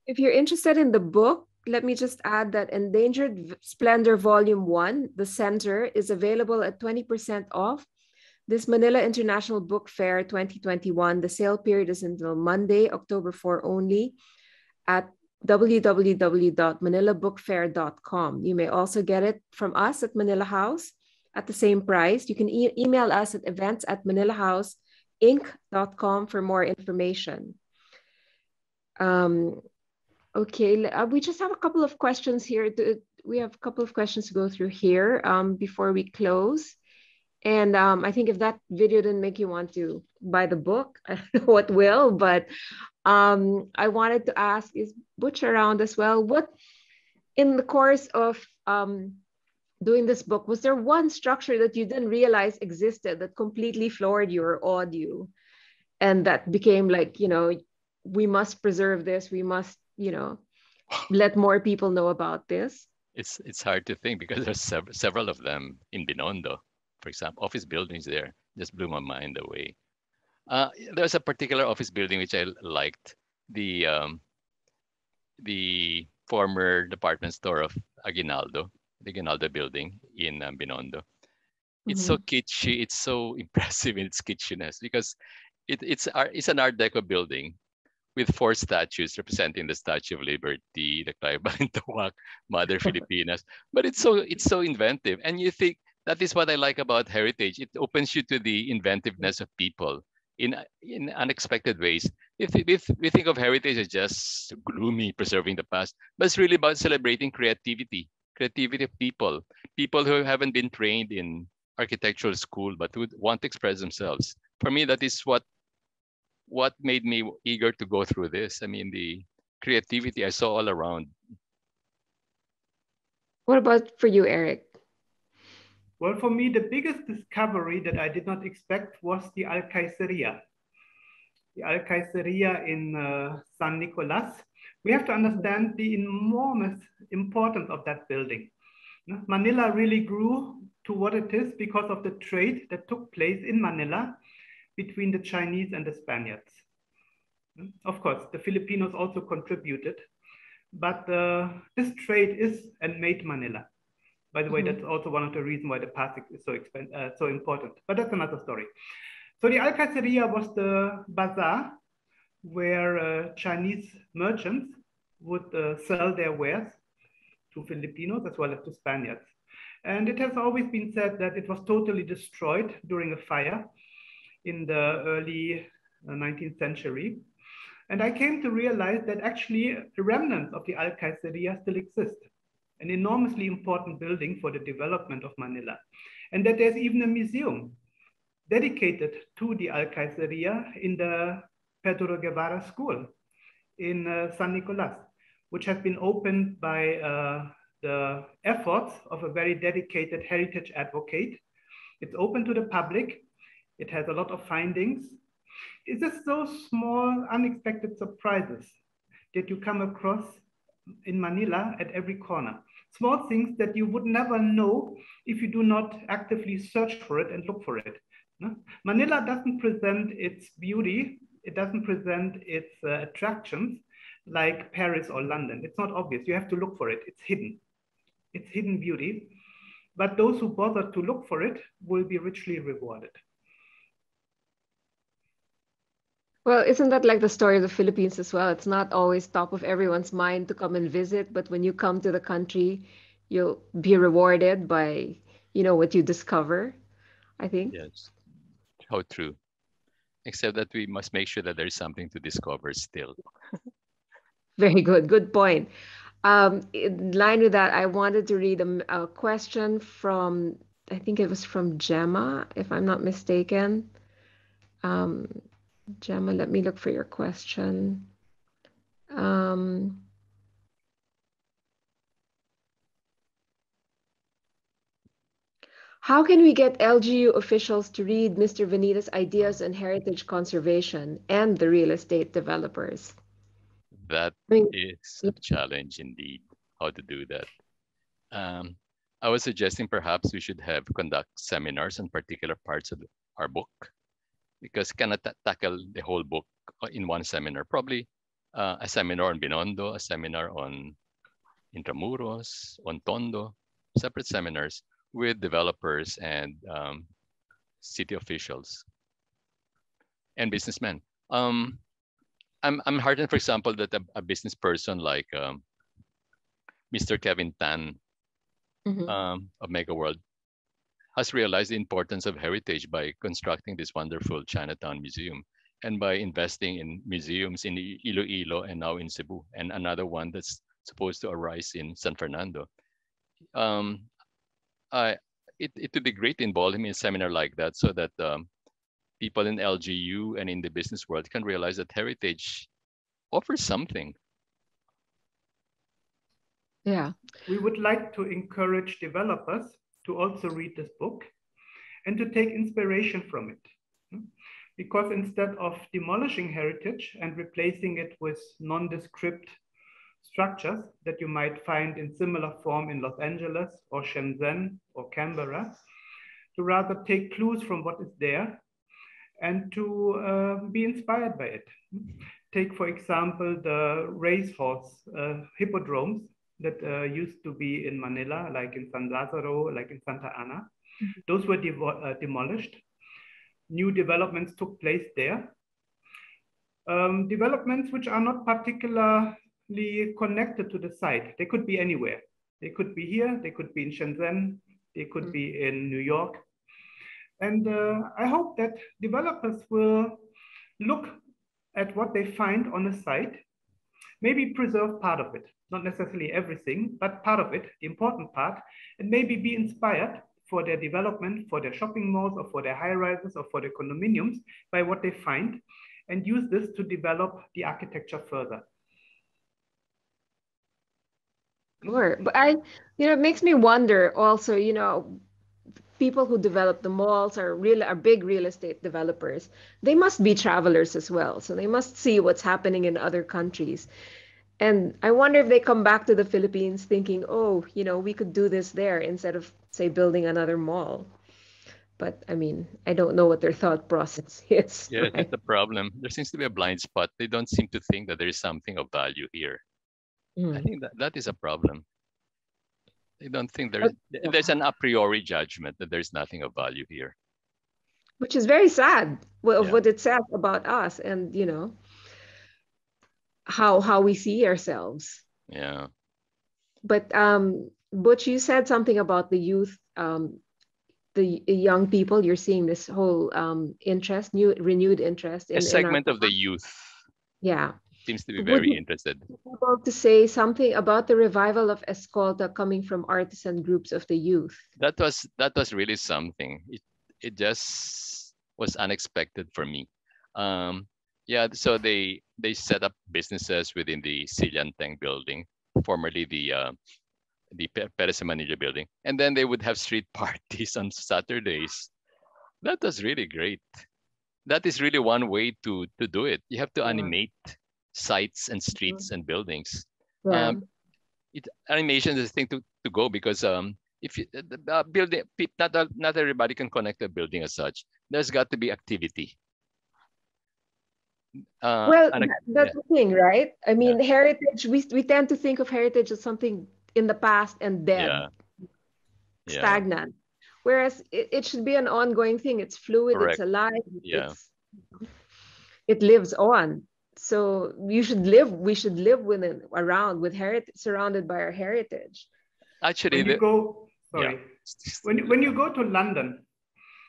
If you're interested in the book, let me just add that Endangered Splendor Volume 1, The Center, is available at 20% off. This Manila International Book Fair 2021, the sale period is until Monday, October 4 only at www.manilabookfair.com. You may also get it from us at Manila House at the same price. You can email us at events@manilahouseinc.com for more information. Okay, we just have a couple of questions here. We have a couple of questions to go through here before we close. And I think if that video didn't make you want to buy the book, I don't know what will, but I wanted to ask, is Butch around as well? What, in the course of doing this book, was there one structure that you didn't realize existed that completely floored you or awed you? And that became like, you know, we must preserve this. We must, you know, let more people know about this. It's hard to think because there's several of them in Binondo. For example, office buildings there just blew my mind away. There's a particular office building which I liked, the former department store of Aguinaldo, the Aguinaldo building in Binondo. It's so kitschy. It's so impressive in its kitschiness because it's an Art Deco building with 4 statues representing the Statue of Liberty, the Clive Balintawak, Mother Filipinas. But it's so inventive, and you think that is what I like about heritage. It opens you to the inventiveness of people in unexpected ways. If we think of heritage as just gloomy, preserving the past, but it's really about celebrating creativity of people who haven't been trained in architectural school but who want to express themselves. For me, that is what made me eager to go through this. I mean, the creativity I saw all around. What about for you, Erik? Well, for me, the biggest discovery that I did not expect was the Alcaiceria. The Alcaiceria in San Nicolas. We have to understand the enormous importance of that building. Manila really grew to what it is because of the trade that took place in Manila between the Chinese and the Spaniards. Of course, the Filipinos also contributed, but this trade is and made Manila. By the way, that's also one of the reasons why the Pasig is so important, but that's another story. So the Alcaiceria was the bazaar where Chinese merchants would sell their wares to Filipinos as well as to Spaniards. And it has always been said that it was totally destroyed during a fire in the early 19th century. And I came to realize that actually remnants of the Alcaiceria still exist, an enormously important building for the development of Manila. And that there's even a museum dedicated to the Alcaiceria in the Pedro Guevara School in San Nicolas, which has been opened by the efforts of a very dedicated heritage advocate. It's open to the public. It has a lot of findings. It's just those small, unexpected surprises that you come across in Manila at every corner. Small things that you would never know if you do not actively search for it and look for it. No? Manila doesn't present its beauty. It doesn't present its attractions like Paris or London. It's not obvious. You have to look for it. It's hidden. It's hidden beauty. But those who bother to look for it will be richly rewarded. Well, isn't that like the story of the Philippines as well? It's not always top of everyone's mind to come and visit, but when you come to the country, you'll be rewarded by, you know, what you discover, I think. Yes, how true. Except that we must make sure that there's something to discover still. Very good. Good point. In line with that, I wanted to read a question from, I think it was from Gemma, if I'm not mistaken. Gemma, let me look for your question. How can we get LGU officials to read Mr. Venita's ideas on heritage conservation and the real estate developers? That is a challenge indeed, how to do that. I was suggesting perhaps we should conduct seminars on particular parts of our book, because cannot tackle the whole book in one seminar. Probably a seminar on Binondo, a seminar on Intramuros, on Tondo, separate seminars with developers and city officials and businessmen. I'm heartened, for example, that a business person like Mr. Kevin Tan of Mega World has realized the importance of heritage by constructing this wonderful Chinatown museum and by investing in museums in Iloilo and now in Cebu, and another one that's supposed to arise in San Fernando. It would be great to involve him in a seminar like that so that people in LGU and in the business world can realize that heritage offers something. Yeah. We would like to encourage developers to also read this book and to take inspiration from it. Because instead of demolishing heritage and replacing it with nondescript structures that you might find in similar form in Los Angeles or Shenzhen or Canberra, to rather take clues from what is there and to be inspired by it. Take, for example, the racehorse hippodromes that used to be in Manila, like in San Lazaro, like in Santa Ana. Those were demolished. New developments took place there. Developments which are not particularly connected to the site. They could be anywhere. They could be here, they could be in Shenzhen, they could be in New York. And I hope that developers will look at what they find on a site, maybe preserve part of it, not necessarily everything, but part of it, the important part, and maybe be inspired for their development, for their shopping malls, or for their high-rises, or for their condominiums by what they find, and use this to develop the architecture further. Sure. But it makes me wonder also, people who develop the malls are big real estate developers. They must be travelers as well. So they must see what's happening in other countries. And I wonder if they come back to the Philippines thinking, oh, we could do this there instead of, say, building another mall. But I mean, I don't know what their thought process is. Yeah, right? that's the problem. There seems to be a blind spot. They don't seem to think that there is something of value here. I think that is a problem. They don't think there's an a priori judgment that there's nothing of value here. Which is very sad of what it says about us and, how we see ourselves. Yeah. But Butch, you said something about the youth, the young people. You're seeing this whole renewed interest in a segment in of the youth. Yeah. Seems to be very interested. Would you be able to say something about the revival of Escolta coming from artisan groups of the youth? That was really something. It just was unexpected for me. So they set up businesses within the Silianteng building, formerly the Perez Manila building, and then they would have street parties on Saturdays. That was really great. That is really one way to do it. You have to animate sites and streets and buildings. Yeah. Animation is the thing to go, because if you, the building, not everybody can connect a building as such. There's got to be activity. That's the thing, right? I mean, heritage, we tend to think of heritage as something in the past and dead, stagnant. Whereas it should be an ongoing thing. It's fluid, Correct. it's alive, it it lives on. So we should live with heritage, surrounded by our heritage. Actually, when you go to London,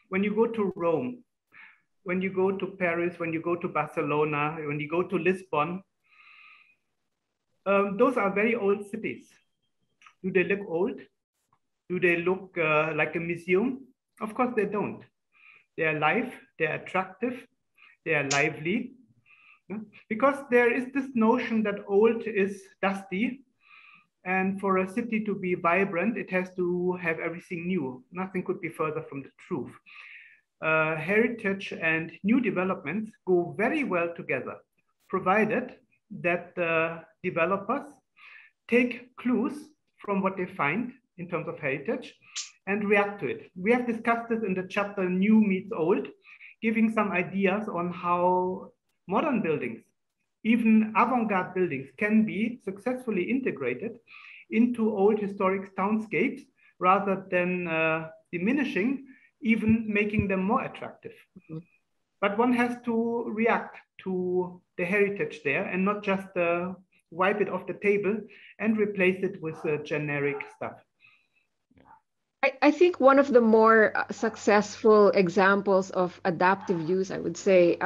when you go to Rome, when you go to Paris, when you go to Barcelona, when you go to Lisbon, those are very old cities. Do they look old? Do they look like a museum? Of course they don't. They are alive, they are attractive, they are lively. Because there is this notion that old is dusty, and for a city to be vibrant, it has to have everything new. Nothing could be further from the truth. Heritage and new developments go very well together, provided that the developers take clues from what they find in terms of heritage and react to it. We have discussed this in the chapter New Meets Old, giving some ideas on how modern buildings even avant-garde buildings can be successfully integrated into old historic townscapes rather than diminishing, even making them more attractive. Mhm. But one has to react to the heritage there and not just wipe it off the table and replace it with generic stuff. I think one of the more successful examples of adaptive use, I would say,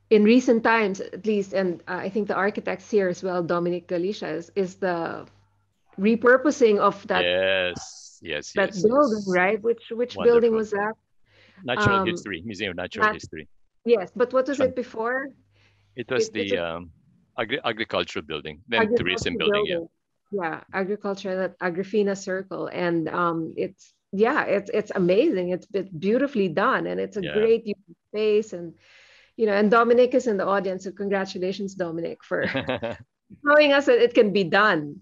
in recent times at least, and I think the architects here as well, Dominic Galicia, is the repurposing of Yes, yes, that yes, building, yes. right? Which building Wonderful. was that? Natural History, Museum of Natural Nat History. yes, but what was Shan- it before? It was It's the a agricultural building, then tourism agriculture building, yeah. building. Yeah, agriculture at Agrifina Circle, and it's amazing. It's beautifully done, and it's a Yeah. great use of space, and and Dominic is in the audience, so congratulations, Dominic, for showing us that it can be done.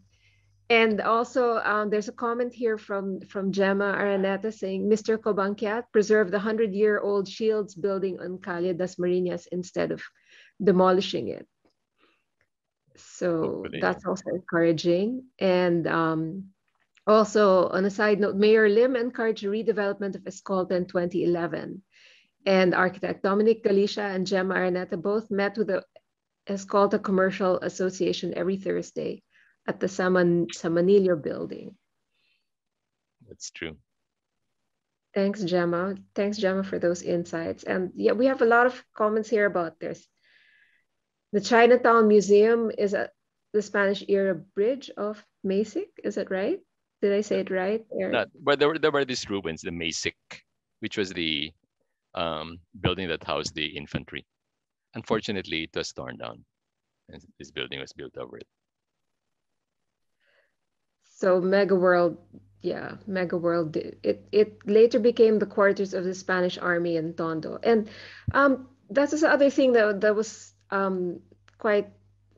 And also, there's a comment here from Gemma Araneta saying, Mr. Cobanquiat preserved the 100-year-old Shields building on Calle Das Marinas instead of demolishing it. So Hopefully, yeah. that's also encouraging. And also, on a side note, Mayor Lim encouraged redevelopment of Escolta in 2011. And architect Dominic Galicia and Gemma Araneta both met with the Escolta Commercial Association every Thursday at the Samanillo building. That's true. Thanks, Gemma. Thanks, Gemma, for those insights. And yeah, we have a lot of comments here about this. The Chinatown Museum is at the Spanish era bridge of Masic. Is it right? Did I say it right, Eric? But there were these ruins, the Masic, which was the building that housed the infantry. Unfortunately, it was torn down, and this building was built over it. So Mega World, yeah, Mega World. It later became the quarters of the Spanish army in Tondo, and that's the other thing that was quite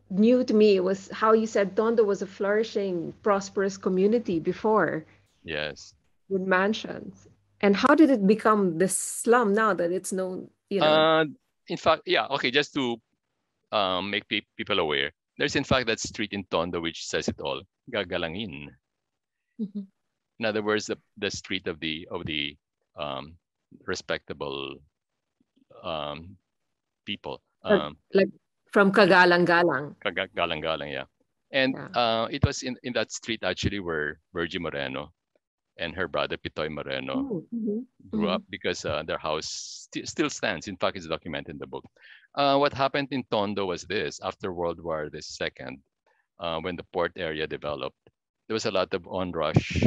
new to me, was how you said Tondo was a flourishing, prosperous community before. Yes. With mansions, and how did it become this slum now that it's known? In fact, yeah. Okay, just to make people aware, there's in fact that street in Tondo which says it all. Gagalangin. Mhm. In other words, the street of the respectable people. Like from Kagalang-galang. Galang-galang, yeah. And Yeah. it was in that street actually where Virgie Moreno and her brother Pitoy Moreno grew up, because their house still stands. In fact, it's documented in the book. What happened in Tondo was this: after World War II, when the port area developed, there was a lot of onrush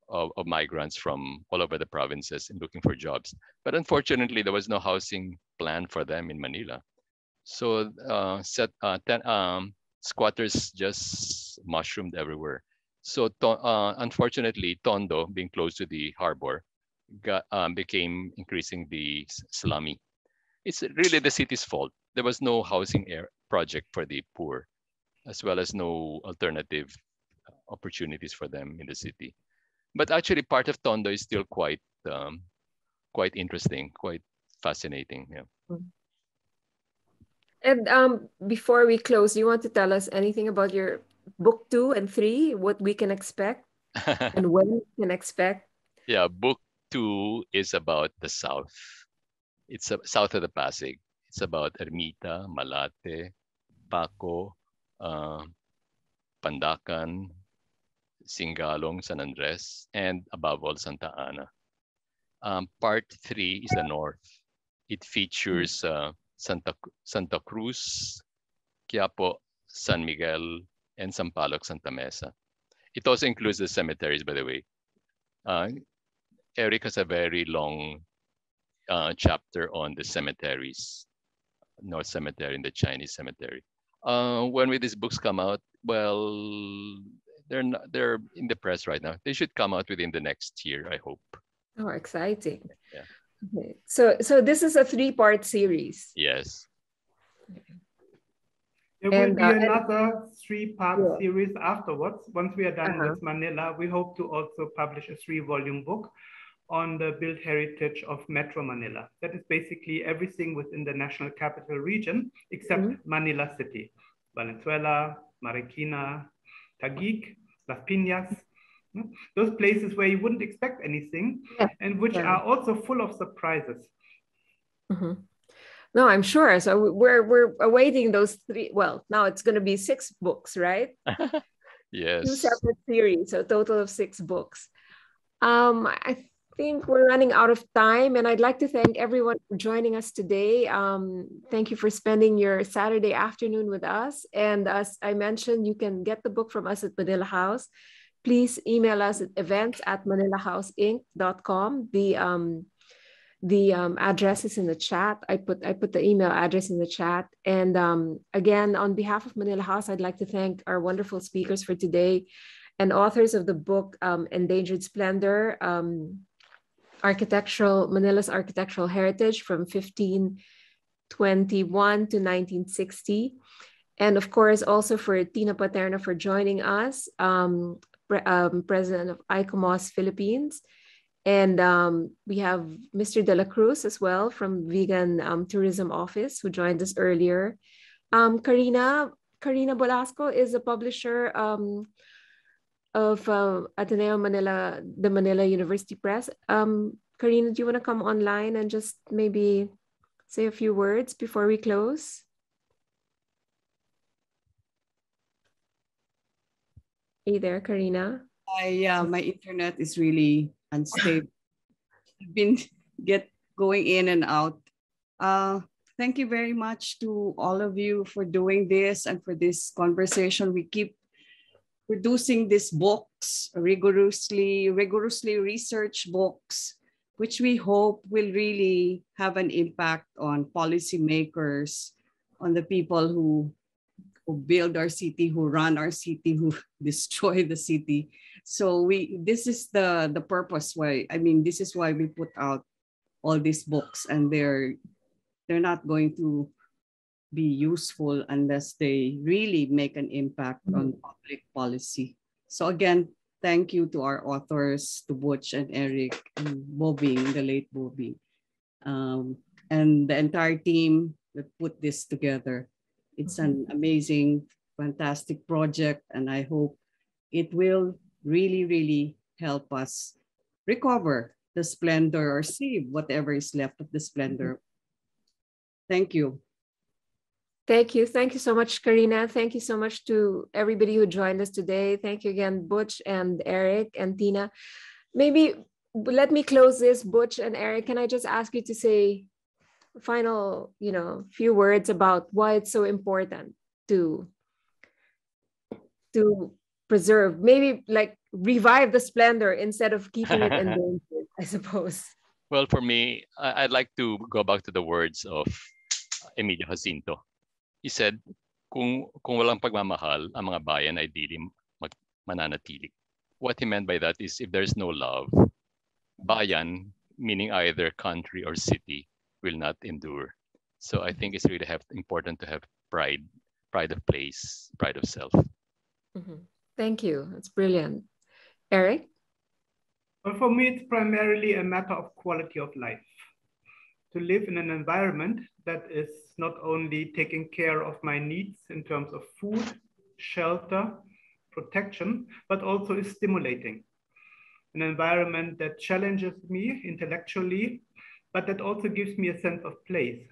of migrants from all over the provinces and looking for jobs. But unfortunately, there was no housing plan for them in Manila. So squatters just mushroomed everywhere. So unfortunately, Tondo, being close to the harbor, became increasingly slummy. It's really the city's fault. There was no housing project for the poor, as well as no alternative opportunities for them in the city. But actually, part of Tondo is still quite interesting, quite fascinating. Yeah. And before we close, do you want to tell us anything about your book 2 and 3, what we can expect and when we can expect? Yeah, book 2 is about the south. It's south of the Pasig. It's about Ermita, Malate, Paco, Pandacan, Singalong, San Andres, and above all, Santa Ana. Part 3 is the north. It features Santa Cruz, Quiapo, San Miguel, and Sampaloc, Santa Mesa. It also includes the cemeteries, by the way. Erik has a very long chapter on the cemeteries, North Cemetery and the Chinese Cemetery. When will these books come out? Well, they're in the press right now. They should come out within the next year, I hope. Oh, exciting. Yeah. Okay. So this is a 3-part series. Yes. There will be another 3-part series afterwards. Once we are done with Manila, we hope to also publish a 3-volume book on the built heritage of Metro Manila. That is basically everything within the National Capital Region except Manila City. Valenzuela, Marikina, Taguig, Las Piñas, those places where you wouldn't expect anything and which are also full of surprises. No, I'm sure. So we're awaiting those three. Well, now it's going to be 6 books, right? Yes. 2 separate series, so a total of 6 books. I think we're running out of time, and I'd like to thank everyone for joining us today. Thank you for spending your Saturday afternoon with us. And as I mentioned, you can get the book from us at Manila House. Please email us at events@manilahouseinc.com. The address is in the chat. I put the email address in the chat. And again, on behalf of Manila House, I'd like to thank our wonderful speakers for today and authors of the book, Endangered Splendor, Manila's Architectural Heritage from 1521 to 1960. And of course, also for Tina Paterno for joining us, President of ICOMOS Philippines. And we have Mr. De La Cruz as well from Vegan Tourism Office who joined us earlier. Karina Bolasco is a publisher of Ateneo Manila, the Manila University Press. Karina, do you want to come online and just maybe say a few words before we close? Hey there, Karina. My internet is really unstable. I've been going in and out. Thank you very much to all of you for doing this and for this conversation. We keep producing these books, rigorously researched books, which we hope will really have an impact on policymakers, on the people who build our city, who run our city, who destroy the city. So this is the purpose why, this is why we put out all these books, and they're not going to be useful unless they really make an impact on public policy. So again, thank you to our authors, to Butch and Erik and Bobing, the late Bobing, and the entire team that put this together. It's an amazing, fantastic project, and I hope it will really, really help us recover the splendor or save whatever is left of the splendor. Thank you. Thank you. Thank you so much, Karina. Thank you so much to everybody who joined us today. Thank you again, Butch and Erik and Tina. Maybe let me close this, Butch and Erik. Can I just ask you to say final, few words about why it's so important to preserve, maybe like revive the splendor instead of keeping it endangered, I suppose. Well, for me, I'd like to go back to the words of Emilio Jacinto. He said, kung walang pagmamahal, ang mga bayan ay di mananatili. What he meant by that is if there's no love, bayan, meaning either country or city, will not endure. So I think it's really important to have pride of place, pride of self. Thank you. That's brilliant. Erik? Well, for me, it's primarily a matter of quality of life. To live in an environment that is not only taking care of my needs in terms of food, shelter, protection, but also is stimulating. An environment that challenges me intellectually, but that also gives me a sense of place,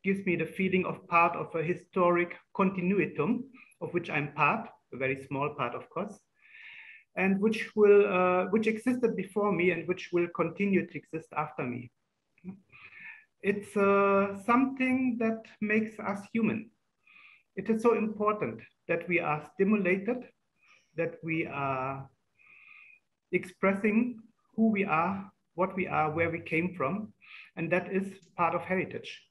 gives me the feeling of part of a historic continuitum, of which I'm part, a very small part, of course, and which existed before me and which will continue to exist after me. It's something that makes us human. It is so important that we are stimulated, that we are expressing who we are, what we are, where we came from, and that is part of heritage.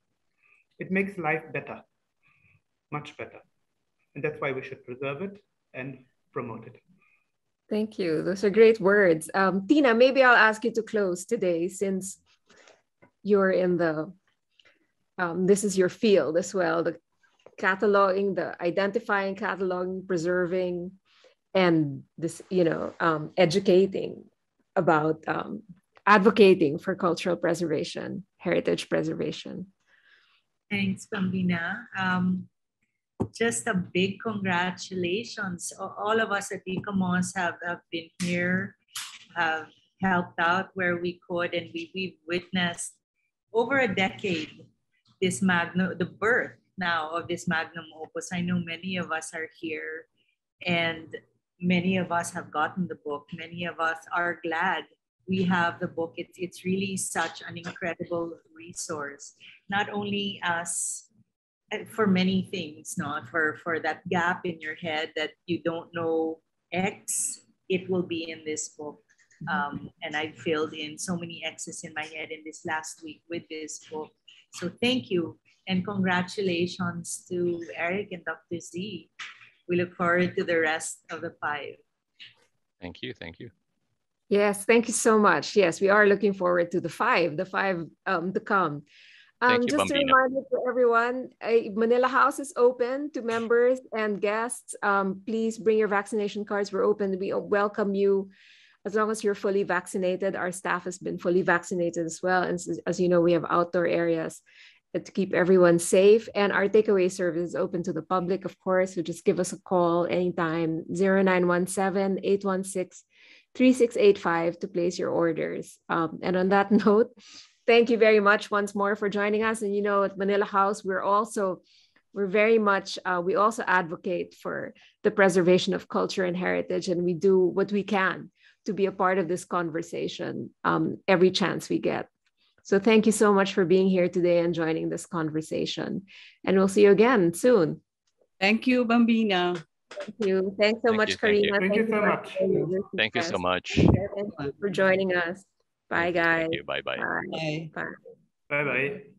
It makes life better, much better. And that's why we should preserve it and promote it. Thank you. Those are great words. Tina, maybe I'll ask you to close today since you're in the, this is your field as well, the cataloging, the identifying, cataloging, preserving, and this, educating about advocating for cultural preservation, heritage preservation. Thanks, Bambina. Just a big congratulations. All of us at ICOMOS have been here, have helped out where we could, and we've witnessed over a decade the birth now of this magnum opus. I know many of us are here, and many of us have gotten the book. Many of us are glad we have the book. It's really such an incredible resource, not only as for many things, not for that gap in your head that you don't know X, it will be in this book. And I filled in so many X's in my head in this last week with this book. So thank you and congratulations to Erik and Dr. Z. We look forward to the rest of the 5. Thank you. Thank you. Yes, thank you so much. Yes, we are looking forward to the 5 to come. Thank you, just Bambina. a reminder to everyone, Manila House is open to members and guests. Please bring your vaccination cards. We're open. We welcome you as long as you're fully vaccinated. Our staff has been fully vaccinated as well. And as you know, we have outdoor areas to keep everyone safe. And our takeaway service is open to the public, of course. So just give us a call anytime, 0917-816-3685 to place your orders. And on that note, thank you very much once more for joining us. And you know, at Manila House, we also advocate for the preservation of culture and heritage, and we do what we can to be a part of this conversation every chance we get. So thank you so much for being here today and joining this conversation. And we'll see you again soon. Thank you, Bambina. Thank you. Thanks so much, Karina. Thank you so much. Thank you so much. Thank you for joining us. Bye, guys. Thank you. Bye-bye. Bye. Bye. Bye-bye.